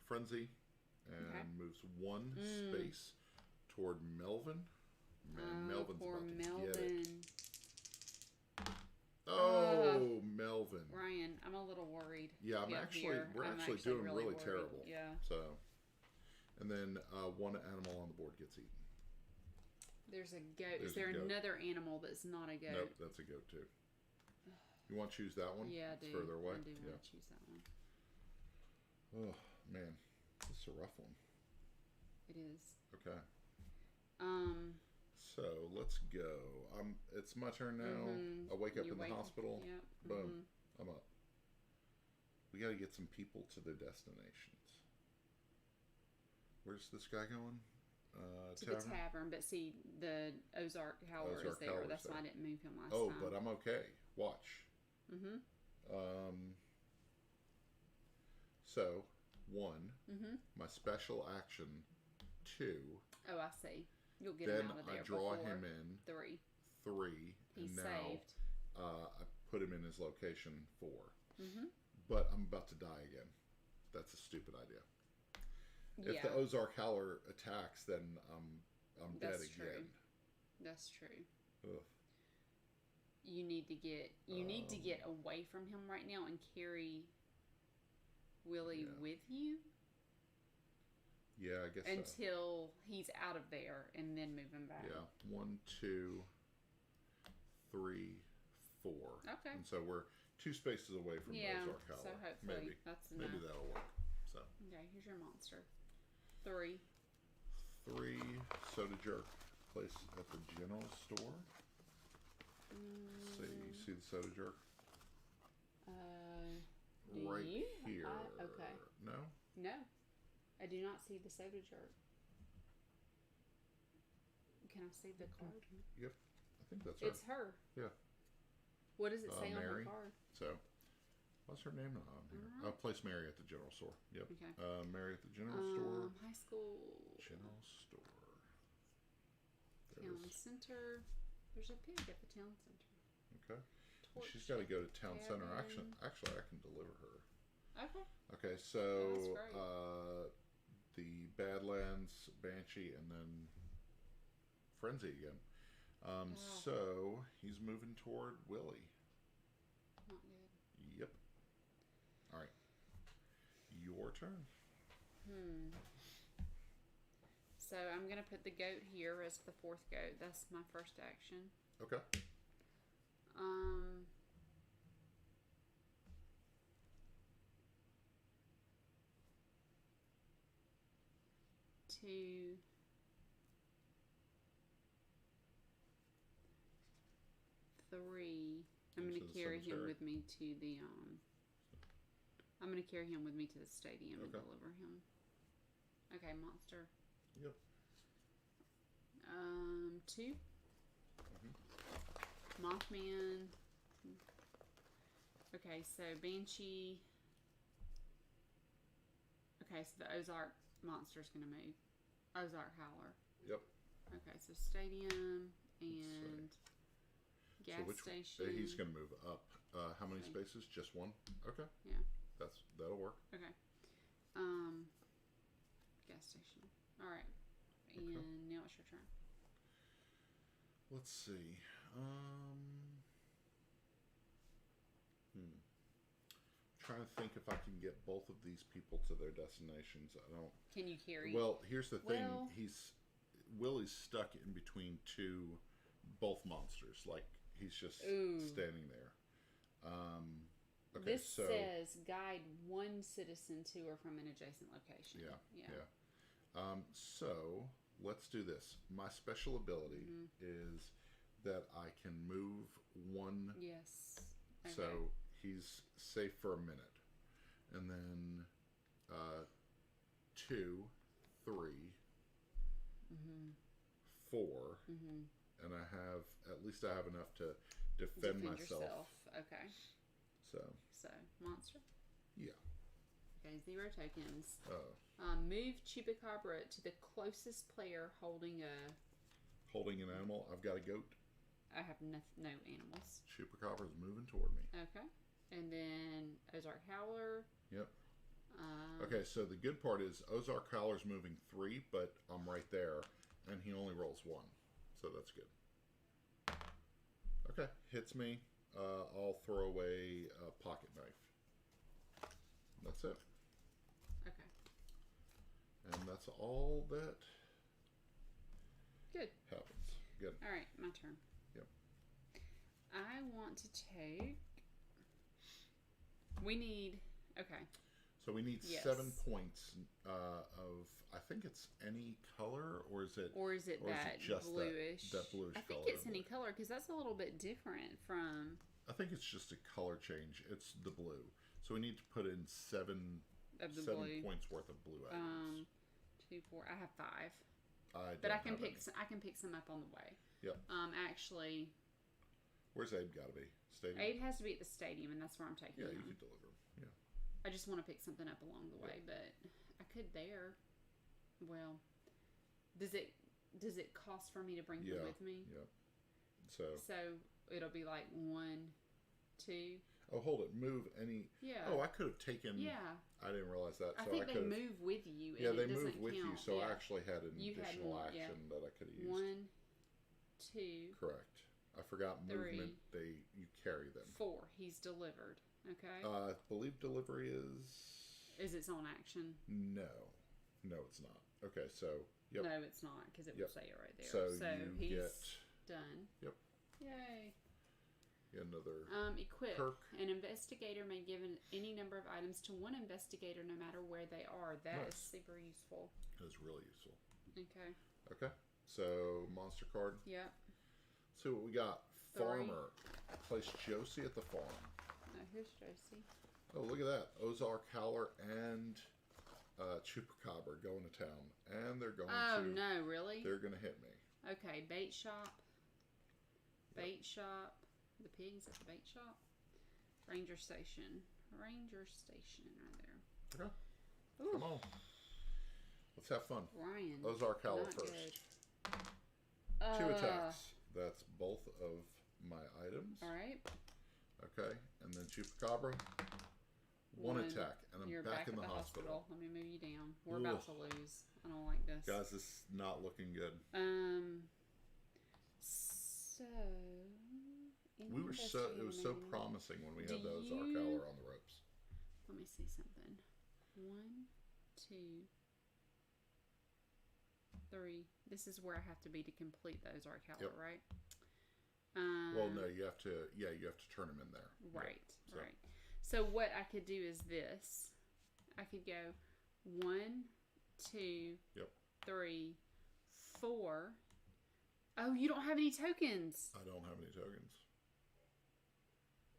Frenzy, and moves one space toward Melvin. Man, Melvin's poor about to Melvin. get it. Oh, Melvin. Ryan, I'm a little worried. Yeah, we're actually doing really terrible. Yeah. So, and then one animal on the board gets eaten. There's a goat. Is there another animal that's not a goat? Nope, that's a goat too. You want to choose that one? Yeah, I do. It's further away. I do want to choose that one. Oh man, this is a rough one. It is. Okay. So let's go. It's my turn now. I wake up in the hospital. Yep. Boom. I'm up. We got to get some people to their destinations. Where's this guy going? To the tavern, but see, the Ozark Howler is there. That's why I didn't move him last time. Oh, but I'm okay. Watch. So, 1. My special action. 2. Oh, I see. You'll get him out of there. Then I draw before him in. 3. He's saved. I put him in his location 4. But I'm about to die again. That's a stupid idea. If the Ozark Howler attacks, then I'm dead again. That's true. Ugh. You need to get away from him right now and carry Willie with you. Yeah, I guess until he's out of there, and then move him back. Yeah, 1, 2, 3, 4. Okay. And so we're 2 spaces away from Ozark Howler. So hopefully maybe that'll work. So. Okay, here's your monster. 3. 3 soda jerk. Place at the general store. See the soda jerk? Right here. Okay. No? No. I do not see the soda jerk. Can I see the card? Yep. I think that's her. It's her. Yeah. What does it say Mary. on the card? So, what's her name on here? I'll place Mary at the general store. Yep. Okay. Mary at the general store. High school. General store. Town center. There's a pig at the town center. Okay. She's got to go to town center. Actually, I can deliver her. Okay. Okay, so the Badlands, Banshee, and then Frenzy again. So he's moving toward Willie. Not good. Yep. All right. Your turn. So I'm going to put the goat here as the 4th goat. That's my first action. Okay. Two. Three. I'm going to carry him with me to the I'm going to carry him with me to the stadium and deliver him. Okay, monster. Yep. 2. Mothman. Okay, so Banshee. Okay, so the Ozark monster's going to move. Ozark Howler. Yep. Okay, so stadium and gas station. He's going to move up. How many spaces? Just 1? Okay. Yeah. That'll work. Okay. Gas station. All right. And now it's your turn. Let's see. Trying to think if I can get both of these people to their destinations. I don't. Can you carry? Well, here's the thing. Willie's stuck in between both monsters. Like he's just standing there. Okay, this says guide 1 citizen to or from an adjacent location. Yeah. So let's do this. My special ability is that I can move 1. Yes. Okay. So he's safe for a minute. and then 2, 3, 4, and at least I have enough to defend myself. Yourself. Okay. So monster. Yeah. Okay, 0 tokens. Oh. Move Chupacabra to the closest player holding an animal. I've got a goat. I have no animals. Chupacabra's moving toward me. Okay. And then Ozark Howler. Yep. Okay, so the good part is Ozark Howler's moving 3, but I'm right there, and he only rolls 1. So that's good. Okay, hits me. I'll throw away a pocket knife. That's it. Okay. And that's all that Good. happens. Good. All right, my turn. Yep. I want to take... We need... Okay. So we need 7 points of, I think it's any color, or is it that just bluish? That bluish color. I think it's any color, because that's a little bit different from... I think it's just a color change. It's the blue. So we need to put in 7 blue. points worth of blue items. 2, 4. I have 5. But I can pick some up on the way. Yep. Actually... Where's Abe got to be? Stadium? Abe has to be at the stadium, and that's where I'm taking him. Yeah, you could deliver him. Yeah. I just want to pick something up along the way, but I could there. Well, does it cost for me to bring him with me? Yeah. So it'll be like 1, 2. Oh, hold it. Move any. Yeah. Oh, I could have taken. Yeah. I didn't realize that. I think they move with you. Yeah, they move with you. So I actually had an additional more, action that I could have used. 1, 2. Correct. I forgot 3, movement. You carry them. 4. He's delivered. Okay. I believe delivery is. Is its own action? No, it's not. Okay, so yep. No, it's not, because it will say it right there. So he's get done. Yep. Yay. Get another. Equip. Perk. An investigator may give any number of items to one investigator, no matter where they are. That is super useful. That's really useful. Okay. Okay. So monster card. Yep. So what we got? 3. Farmer. Place Josie at the farm. Here's Josie. Oh, look at that. Ozark Howler and Chupacabra going to town. And they're going Oh, no, really? They're going to hit me. Okay, bait shop. Bait shop. The pigs at the bait shop. Ranger station. Ranger station right there. Okay. Ooh. Come on. Let's have fun. Ryan. Ozark Howler Not first. Good. 2 attacks. That's both of my items. All right. Okay, and then Chupacabra. 1 attack, and I'm You're back in the hospital. Let me move you down. We're about to lose. I don't like this. Guys, this is not looking good. So It was so promising when we had those Ozark Howler on the ropes. Let me see something. 1, 2, 3. This is where I have to be to complete the Ozark Howler, right? Well, no, you have to turn them in there. Right, right. So what I could do is this. I could go 1, 2, 3, 4. Oh, you don't have any tokens. I don't have any tokens.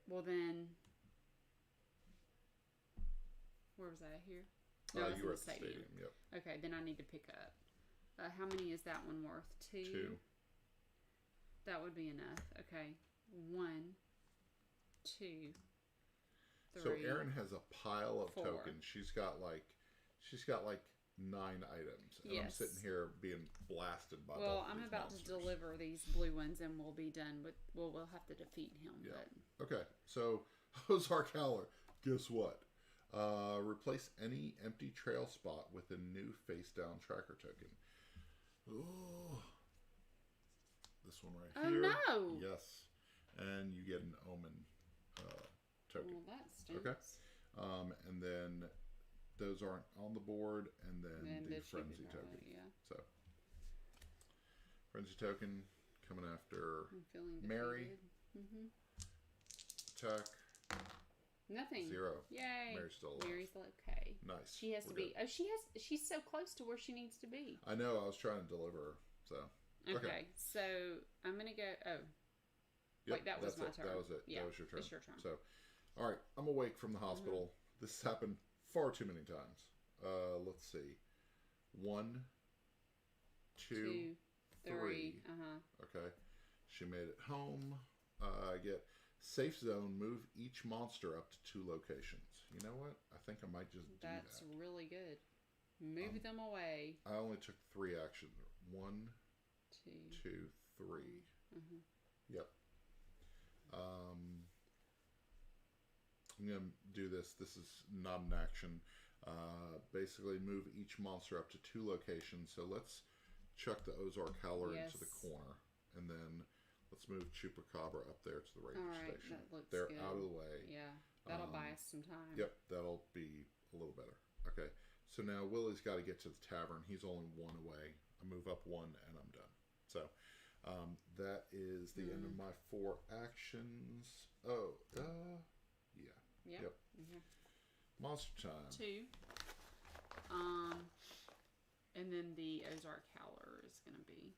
Well then, where was I here? No, you were at the stadium. Yep. Okay, then I need to pick up. How many is that one worth? 2. That would be enough. Okay. 1, 2, 3. So Erin has a pile of 4. tokens. She's got like 9 items, and I'm sitting here being blasted by. Well, I'm about to deliver these blue ones, and we'll be done with. We'll have to defeat him. Yeah. But. Okay. So Ozark Howler. Guess what? Replace any empty trail spot with a new face down tracker token. Oh. This one right here. Oh no! Yes, and you get an omen token. Well, that stinks. Okay. And then those aren't on the board, and then the frenzy token. Yeah. So frenzy token coming after I'm feeling Mary. Attack. Nothing. 0. Yay. Mary's still alive. Mary's okay. Nice. She has to be. Oh, she's so close to where she needs to be. I know. I was trying to deliver her. So. Okay. So I'm gonna go. Oh. Yep, wait, that was my turn. That was it. Yeah, that was your turn. It's your turn. So, all right. I'm awake from the hospital. This has happened far too many times. Let's see. 1, 2, 3. Okay. She made it home. I get safe zone. Move each monster up to 2 locations. You know what? I think I might just do that. That's really good. Move them away. I only took 3 actions. 1, 2, 3. Yep. I'm going to do this. This is not an action. Basically, move each monster up to 2 locations. So let's chuck the Ozark Howler into the corner. And then let's move Chupacabra up there to the ranger station. That looks They're good. out of the way. Yeah, that'll buy us some time. Yep, that'll be a little better. Okay, so now Willie's got to get to the tavern. He's only 1 away. I move up 1 and I'm done. So that is the end of my 4 actions. Oh, yeah. Yep. Monster time. 2. And then the Ozark Howler is going to be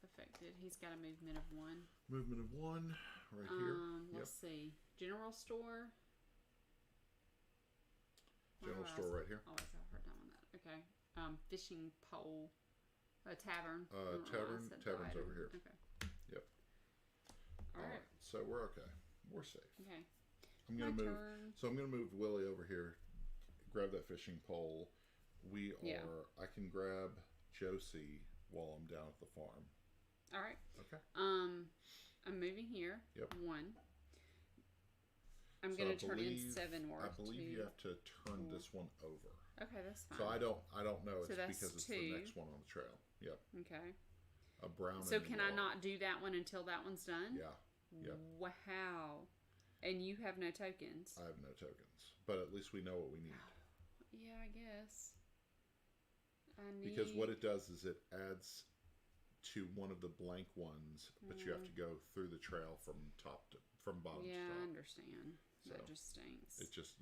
affected. He's got a movement of 1. Movement of 1 right here. Let's see. General store. General store right here. Always have a hard time on that. Okay. Fishing pole. Tavern. Tavern's over here. Okay. Yep. All right. So we're okay. We're safe. Okay. I'm gonna move. So I'm gonna move Willie over here. Grab that fishing pole. We are. I can grab Josie while I'm down at the farm. All right. Okay. I'm moving here. Yep. 1. I'm gonna turn in 7 worth. I believe you have to turn this one over. Okay, that's fine. So I don't know. It's that's because it's 2. the next one on the trail. Yep. Okay. A brown. So and can yellow. I not do that one until that one's done? Yeah. Yep. Wow. And you have no tokens. I have no tokens, but at least we know what we need. Yeah, I guess. Because what it does is it adds to one of the blank ones, but you have to go through the trail from bottom to top. Yeah, I understand. So that just stinks. It just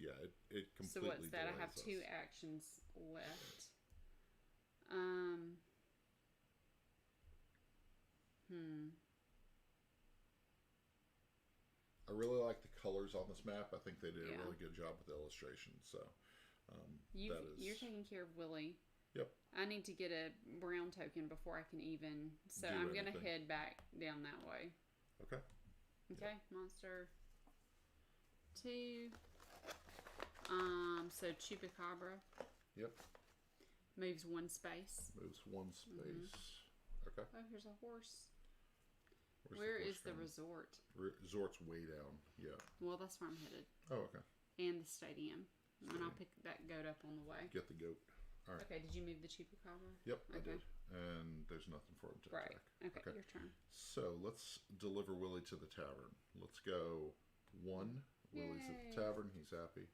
it completely. So what's that? I have delays 2 us. actions left. I really like the colors on this map. I think they did a really good job with the illustrations. So you're taking care of Willie. Yep. I need to get a brown token before I can even. So I'm going to head back down that way. Okay. Okay. Yep. Monster 2. So Chupacabra. Yep. Moves 1 space. Moves 1 space. Okay. Oh, here's a horse. Where is the resort? Resort's way down. Yeah. Well, that's where I'm headed. Oh, okay. And the stadium. And I'll pick that goat up on the way. Get the goat. All right. Okay, did you move the Chupacabra? Yep, I did. And there's nothing for him to attack. Okay, your turn. So let's deliver Willie to the tavern. Let's go 1. Willie's at the tavern. He's happy.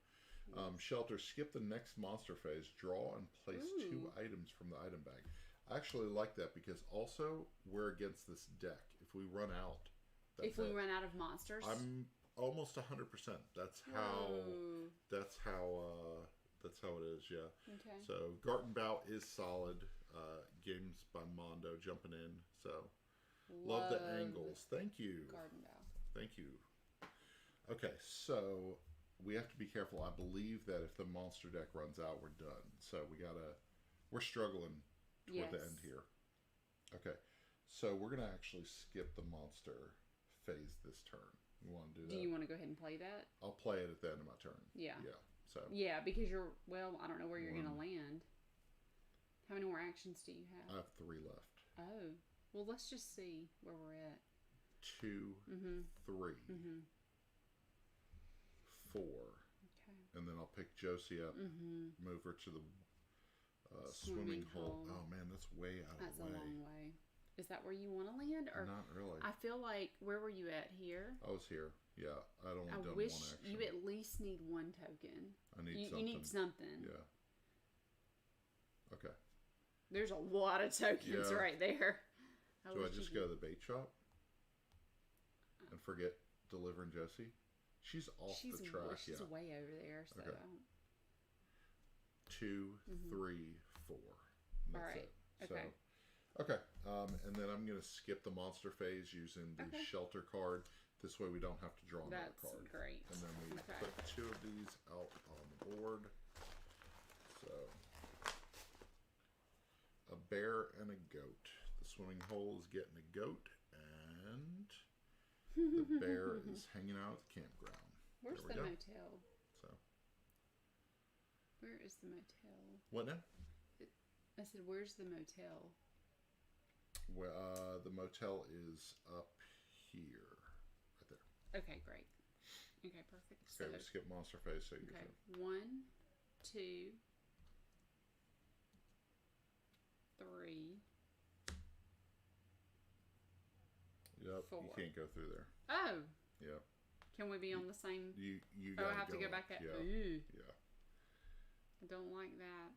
Shelter, skip the next monster phase. Draw and place 2 items from the item bag. I actually like that because also we're against this deck. If we run out, if we run out of monsters, I'm almost 100%. That's how it is. Yeah. Okay. So Gartenbout is solid. Games by Mondo jumping in. So love the angles. Thank you. Gartenbout. Thank you. Okay, so we have to be careful. I believe that if the monster deck runs out, we're done. So we're struggling toward the end here. Okay, so we're gonna actually skip the monster phase this turn. You want to do that? Do you want to go ahead and play that? I'll play it at the end of my turn. Yeah. Yeah. So. Yeah, because I don't know where you're gonna land. How many more actions do you have? I have 3 left. Oh, well, let's just see where we're at. 2, 3, 4. Okay. And then I'll pick Josie up, move her to the swimming hole. Oh man, that's way out of the way. That's a long way. Is that where you want to land, or not really? I feel like where were you at here? I was here. Yeah, I'd only done 1 wish action. you at least need 1 token. I need something. You need something. Yeah. Okay. There's a lot of tokens right there. Do I just go to the bait shop and forget delivering Josie? She's off the track. She's way over there. So. Okay. 2, 3, 4. And that's it. Okay. So, okay. And then I'm going to skip the monster phase using the shelter card. This way we don't have to draw another card. That's great. And then we put 2 of these out board. So, a bear and a goat. The swimming hole is getting a goat, and the bear is hanging out at the campground. Where's the motel? So, where is the motel? what now? I said, where's the motel? Well, the motel is up here, right there. Okay, great. Okay, perfect. Okay, we skip monster face. So okay, 1, 2, 3. Yep, 4. you can't go through there. Oh. Yep. Can we be on the same? You oh, I have to go back at. Yeah. Ooh. Yeah. I don't like that.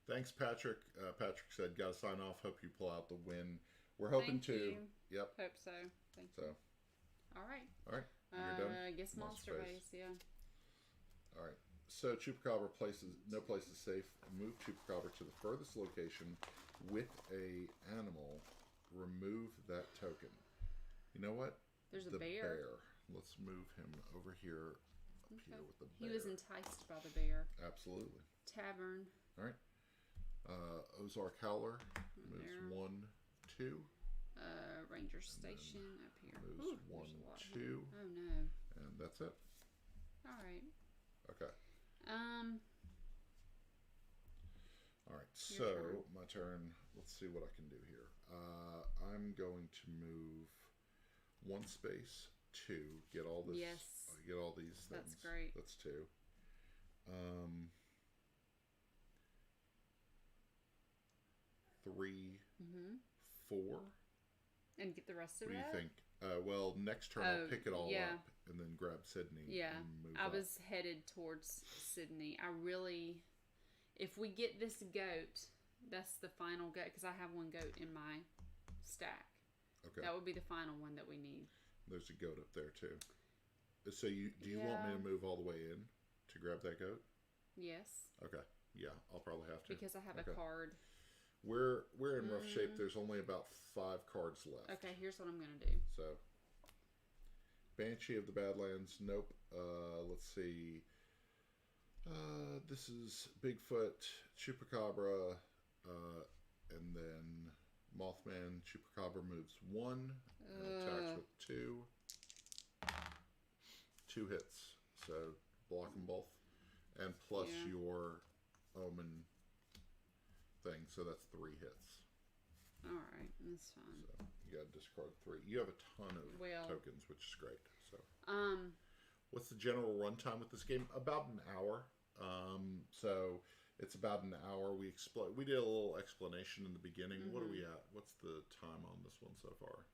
Thanks, Patrick. Patrick said, "Got to sign off. Hope you pull out the win." We're hoping Thank you. Yep. Hope so. Thank you. All right. All right. You're done. I guess monster base. Yeah. All right. So Chupacabra no place is safe. Move Chupacabra to the furthest location with a animal. Remove that token. You know what? There's a bear. Let's move him over here. Up here with the bear. He was enticed by the bear. Absolutely. Tavern. All right. Ozark Howler moves 1, 2. Ranger Station up here. Moves 1, 2. Oh no. And that's it. All right. Okay. All right. So turn. my turn. Let's see what I can do here. I'm going to move 1 space, 2. Get all this. Yes. Get all these things. That's great. That's 2. 3, 4. And get the rest of What do it. you think? Well, next turn I'll pick it all up and then grab Sydney. Yeah, and move I up. was headed towards Sydney. If we get this goat, that's the final goat because I have 1 goat in my stack. Okay. That would be the final one that we need. There's a goat up there too. So do you want me to move all the way in to grab that goat? Yes. Okay. Yeah, I'll probably have to. Because I have a card. We're in rough shape. There's only about 5 cards left. Okay, here's what I'm gonna do. So Banshee of the Badlands. Nope. Let's see. This is Bigfoot, Chupacabra, and then Mothman. Chupacabra moves 1 and attacks with 2. 2 hits. So block them both. And plus your Omen thing. So that's 3 hits. Alright, that's fine. So you got to discard 3. You have a ton of tokens, which is great. So what's the general runtime with this game? About an hour. So it's about an hour. We did a little explanation in the beginning. What are we at? What's the time on this one so far?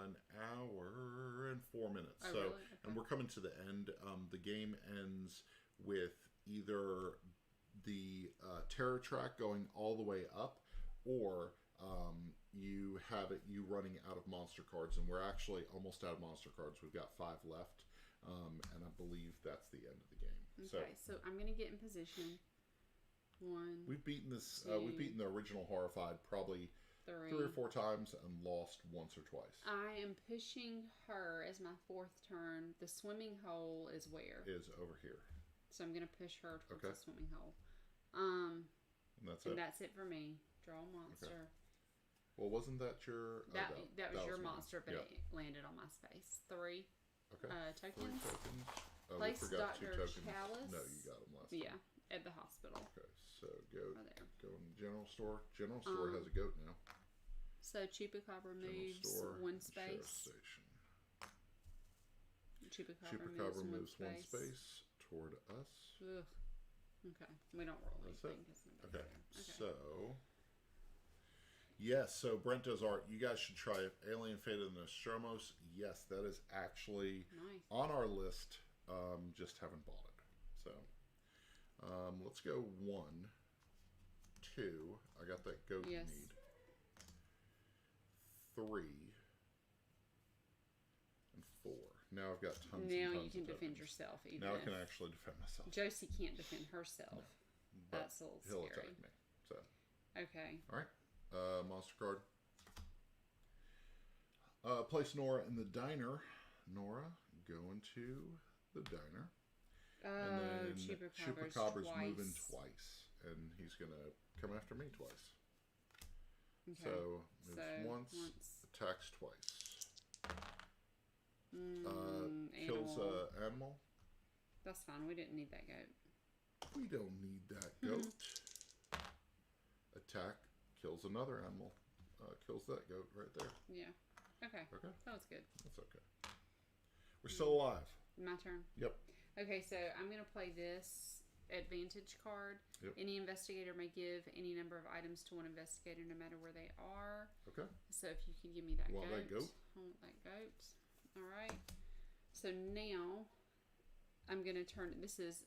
An hour and 4 minutes. Oh, so really? Okay. And we're coming to the end. The game ends with either the terror track going all the way up, or you have you running out of monster cards, and we're actually almost out of monster cards. We've got 5 left, and I believe that's the end of the game. Okay, so I'm gonna get in position. 1. We've beaten this. 2, we've beaten the original Horrified probably 3 or 4 times and lost once or twice. I am pushing her as my 4th turn. The swimming hole is where? Is over here. So I'm gonna push her towards the swimming hole. And that's it. That's it for me. Draw a monster. Okay. Well, wasn't that your... That was your mine. monster, but it landed on my space. 3 okay. tokens. 3 tokens. Oh, Place we forgot Dr. 2 tokens. Chalice. No, you got them last time. Yeah, at the hospital. Okay, so go Right there. in the general store. General store has a goat now. So Chupacabra moves store, 1 space. Station. Chupacabra moves 1 space toward us. Ugh. Okay, we don't roll anything. Okay, so... Yes, so Brent does art. You guys should try it. Alien Fate of the Nostromos. Yes, that is actually on our list. Just haven't bought it. So, let's go 1, 2. I got that goat you need. 3 and 4. Now I've got tons. Now and tons you can of defend tokens. yourself. Now I can actually defend myself. Josie can't defend herself. No, that's a little he'll scary. attack me. So. Okay. All right. Monster card. Place Nora in the diner. Nora, go into the diner. And then Chupacabra's moving twice. And he's going to come after me twice. Okay. So, moves once, attacks twice. Kills an animal. That's fine. We didn't need that goat. We don't need that goat. Attack, kills another animal. Kills that goat right there. Yeah. Okay. Okay. That was good. That's okay. We're still alive. My turn? Yep. Okay, so I'm going to play this advantage card. Yep. Any investigator may give any number of items to one investigator no matter where they are. Okay. So if you can give me that goat. That goat? I want that goat. All right. So now I'm going to turn. This is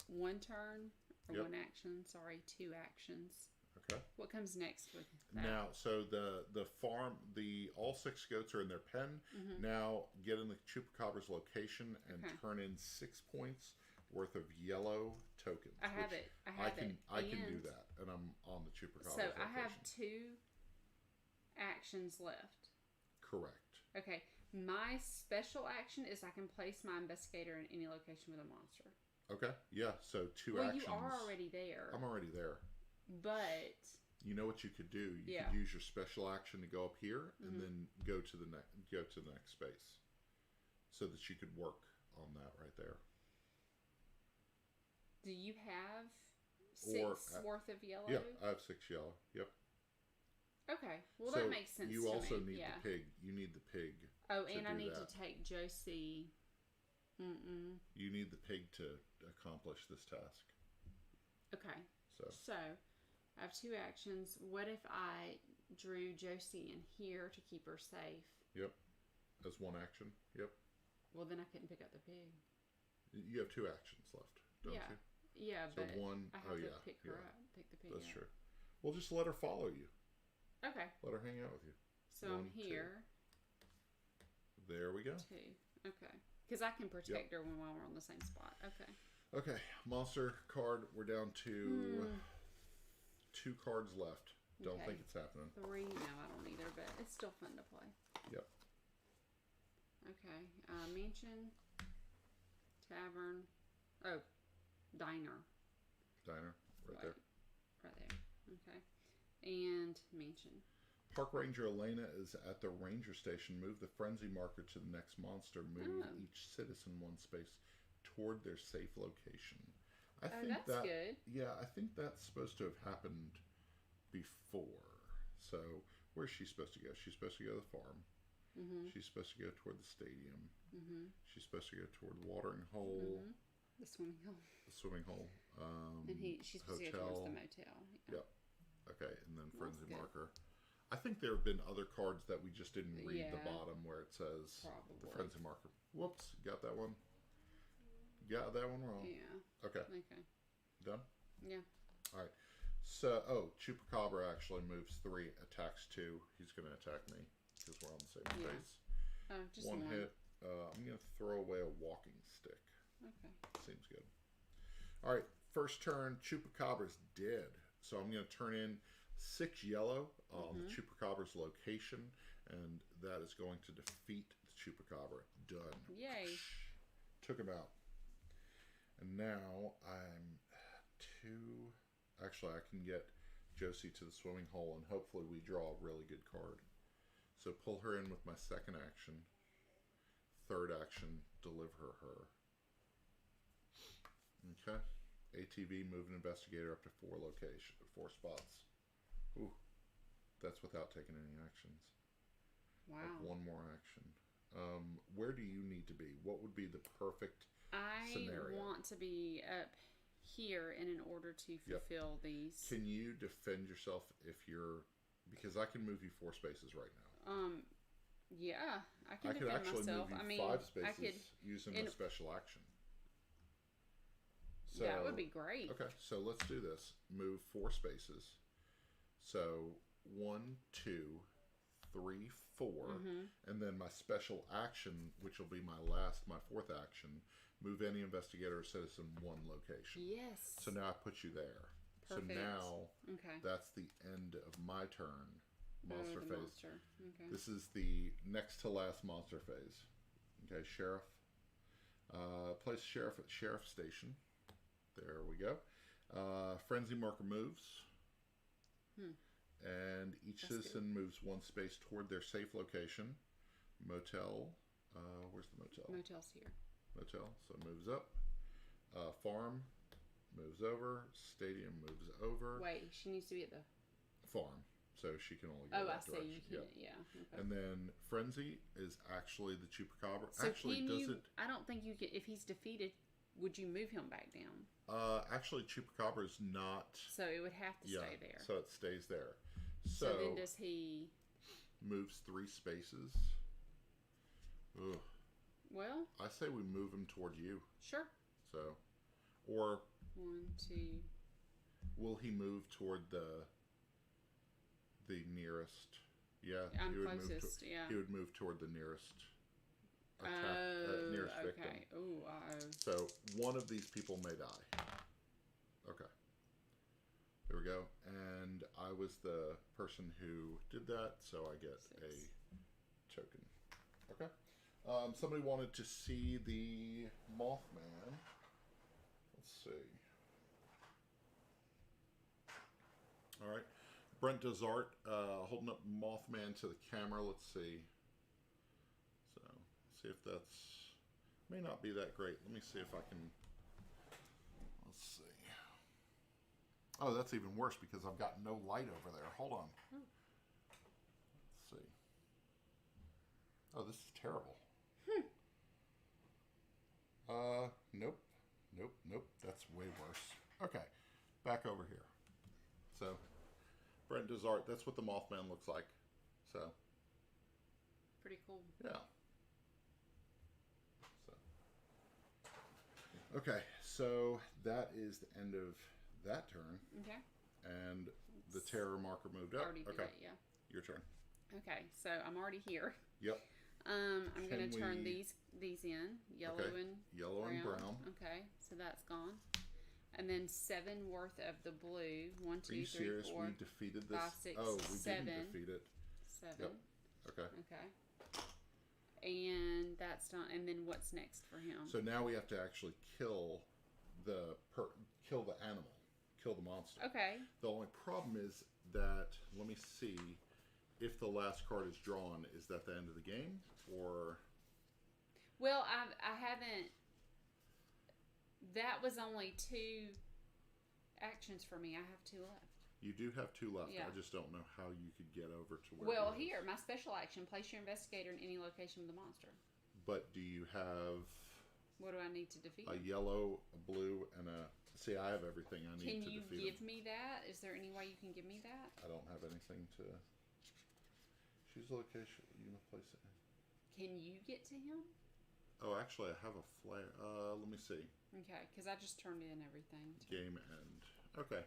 one turn or one action. Sorry, 2 actions. Okay. What comes next with that? Now, so the farm, all 6 goats are in their pen. Now, get in the Chupacabra's location and turn in 6 points worth of yellow tokens. I have it. I can do that, and I'm on the Chupacabra's location. So I have 2 actions left. Correct. Okay. My special action is I can place my investigator in any location with a monster. Okay. Yeah. So 2 actions. Well, you are already there. I'm already there. But you know what you could do? You could use your special action to go up here and then go to the next space, so that you could work on that right there. Do you have 6 worth of yellow? Yeah, I have 6 yellow. Yep. Okay. Well, that makes sense. You also need the pig. You need the pig. Oh, and I need to take Josie. You need the pig to accomplish this task. Okay. So I have 2 actions. What if I drew Josie in here to keep her safe? Yep. As 1 action. Yep. Well, then I couldn't pick up the pig. You have 2 actions left, don't you? Yeah, so but I have to pick her up. Pick the pig up. That's true. Well, just let her follow you. Okay. Let her hang out with you. So 1, I'm here. 2. There we go. 2. Okay. Because I can protect her while we're on the same spot. Okay. Okay. Monster card. We're down to 2 cards left. Don't think it's happening. 3. No, I don't either, but it's still fun to play. Yep. Okay. Mansion. Tavern. Oh. Diner. Right there. Right there. Okay. And mansion. Park Ranger Elena is at the ranger station. Move the frenzy marker to the next monster. Move each citizen 1 space toward their safe location. I think that's good. Yeah, I think that's supposed to have happened before. So, where's she supposed to go? She's supposed to go to the farm. She's supposed to go toward the stadium. She's supposed to go toward the watering hole. The swimming hole. The swimming hole. And she's supposed to go towards the motel. Yep. Okay, and then frenzy marker. I think there have been other cards that we just didn't read the bottom where it says the frenzy marker. Whoops, got that one. Got that one wrong. Yeah. Okay. Done? Yeah. All right. So, Chupacabra actually moves 3, attacks 2. He's going to attack me because we're on the same space. Oh, just 1 hit. I'm going to throw away a walking stick. Okay. Seems good. All right. First turn, Chupacabra's dead. So I'm going to turn in 6 yellow on the Chupacabra's location, and that is going to defeat the Chupacabra. Done. Yay. Took him out. And now I'm 2. Actually, I can get Josie to the swimming hole, and hopefully we draw a really good card. So pull her in with my 2nd action. 3rd action, deliver her. Okay. ATV, move an investigator up to 4 spots. Ooh. That's without taking any actions. Wow. Like 1 more action. Where do you need to be? What would be the perfect scenario? I want to be up here in order to fulfill these. Can you defend yourself if you're... Because I can move you 4 spaces right now. Yeah. I can could defend actually myself. move you 5 spaces using a special action. So, that would be great. Okay, so let's do this. Move 4 spaces. So 1, 2, 3, 4, and then my special action, which will be my 4th action, move any investigator or citizen 1 location. Yes. So now I put you there. Perfect. So now that's the end of my turn. Monster phase. Monster. Okay. This is the next to last monster phase. Okay, Sheriff. Place sheriff at sheriff station. There we go. Frenzy marker moves. And each citizen moves one space toward their safe location. Motel. Where's the motel? Motel's here. Motel. So moves up. Farm moves over. Stadium moves over. Wait, she needs to be at the farm. So she can only go that direction. You can, yeah. Okay. And then Frenzy is actually the Chupacabra. So actually, I don't think you can. If he's defeated, would you move him back down? Actually, Chupacabra is not. So it would have to stay there. So it stays there. So then does he... Moves 3 spaces. Ugh. Well... I say we move him toward you. Sure. So... Or... 1, 2... Will he move toward the nearest? Yeah. I'm closest, yeah. He would move toward the nearest nearest victim. Okay. Oh, So one of these people may die. Okay. There we go. And I was the person who did that, so I get 6. a token. Okay. Somebody wanted to see the Mothman. Let's see. All right. Brent Desart holding up Mothman to the camera. Let's see. So, see if that's... May not be that great. Let me see if I can... Let's see. Oh, that's even worse because I've got no light over there. Hold on. Let's see. Oh, this is terrible. Nope. Nope. That's way worse. Okay. Back over here. So, Brent Desart, that's what the Mothman looks like. So. Pretty cool. Yeah. So. Okay, so that is the end of that turn. Okay. And the terror marker moved up. Already did it, yeah. Your turn. Okay, so I'm already here. Yep. I'm going to turn these in, yellow and brown. Okay, so that's gone. And then 7 worth of the blue. 1, 2, 3, 4. Are you serious? We defeated this? 5, 6, oh, we 7. didn't defeat it. 7. Yep. Okay. And that's done. And then what's next for him? So now we have to actually kill the animal, kill the monster. Okay. The only problem is that, let me see, if the last card is drawn, is that the end of the game, or? Well, I haven't. That was only 2 actions for me. I have 2 left. You do have 2 left. Yeah. I just don't know how you could get over to where. Well, here, my special action: place your investigator in any location with the monster. But do you have? What do I need to defeat? A yellow, a blue, and a. See, I have everything I need to defeat. Can you give me that? Is there any way you can give me that? I don't have anything to. Choose a location. You must place it. Can you get to him? Oh, actually, I have a flare. Let me see. Okay, because I just turned in everything. Game end. Okay.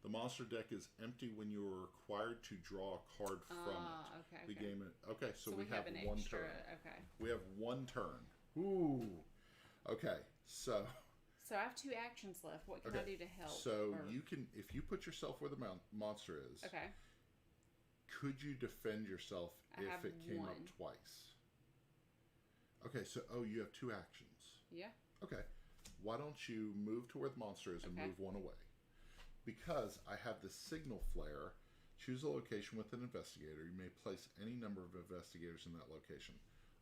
The monster deck is empty when you are required to draw a card from it. Okay. The game. Okay, so we have an 1 extra, turn. Okay. We have 1 turn. Ooh. Okay, so. So I have 2 actions left. What can I do to help? So you can, if you put yourself where the monster is. Okay. Could you defend yourself if it came up twice? Okay, so you have 2 actions. Yeah. Okay. Why don't you move to where the monster is and move 1 away? Because I have the signal flare, choose a location with an investigator. You may place any number of investigators in that location.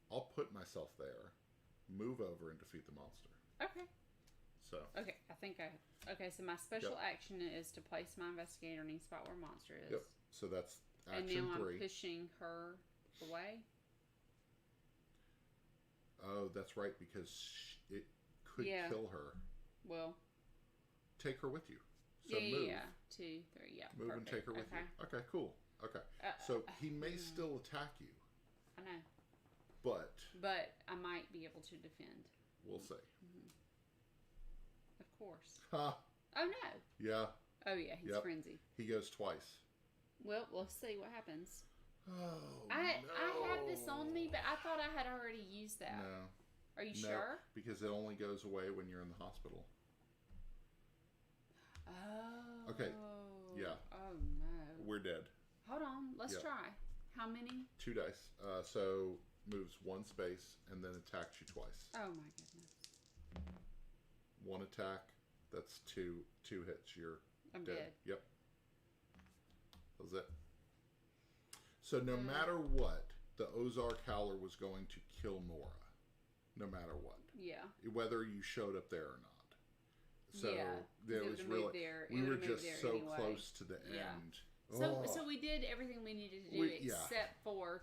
I'll put myself there, move over, and defeat the monster. Okay. So. Okay, Okay, so my special action is to place my investigator in any spot where a monster is. Yep. So that's action 3. And now I'm pushing her away. Oh, that's right, because it could kill her. Well. Take her with you. So move. 2, 3, yeah. Move and take her with you. Okay, cool. Okay. So he may still attack you. I know. But I might be able to defend. We'll see. Of course. Ha. Oh, no. Yeah. Oh, yeah, he's frenzy. He goes twice. Well, we'll see what happens. Oh, I have this on me, but I thought I had already used that. No. Are you sure? Because it only goes away when you're in the hospital. Oh. Okay. Yeah. Oh, no. We're dead. Hold on. Let's try. How many? 2 dice. So moves one space and then attacks you twice. Oh my goodness. One attack, that's two hits. You're I'm dead. Yep. That was it. So no matter what, the Ozark Howler was going to kill Nora. No matter what. Yeah. Whether you showed up there or not. So yeah. there was really we were just so anyway. Close to the end. So we did everything we needed to do except for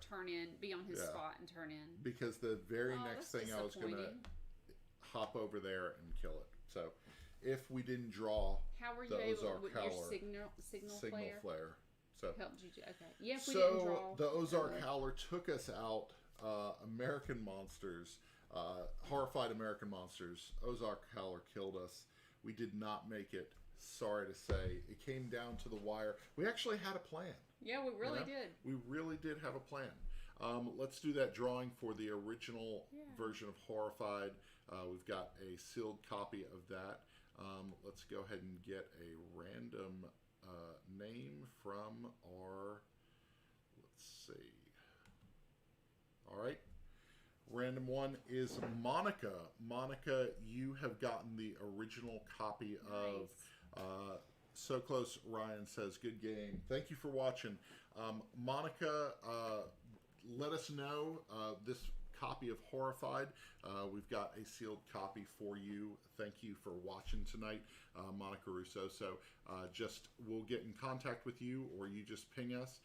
be on his spot and turn in. Because the very next thing I was going to hop over there and kill it. So if we didn't draw how were you able with your signal flare? So helped you do, okay. Yeah, if we so didn't draw, the Ozark Howler took us out. American Monsters, Horrified American Monsters. Ozark Howler killed us. We did not make it. Sorry to say, it came down to the wire. We actually had a plan. Yeah, we really did. We really did have a plan. Let's do that drawing for the original version of Horrified. We've got a sealed copy of that. Let's go ahead and get a random name from our, let's see. All right. Random one is Monica. Monica, you have gotten the original copy of So Close. Ryan says, good game. Thank you for watching. Monica, let us know this copy of Horrified. We've got a sealed copy for you. Thank you for watching tonight, Monica Russo. So just we'll get in contact with you, or you just ping us.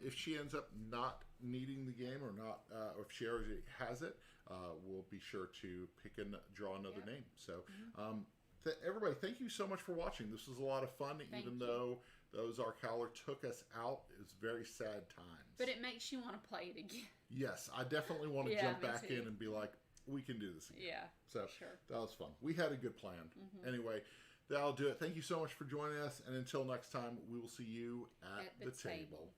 If she ends up not needing the game or not, or if she already has it, we'll be sure to pick and draw another name. So everybody, thank you so much for watching. This was a lot of fun, even though the Ozark Howler took us out. It was very sad times. But it makes you want to play it again. Yes, I definitely want to jump back in and be like, we can do this again. Yeah, so that was fun. We had a good plan. Anyway, that'll do it. Thank you so much for joining us. And until next time, we will see you at the table.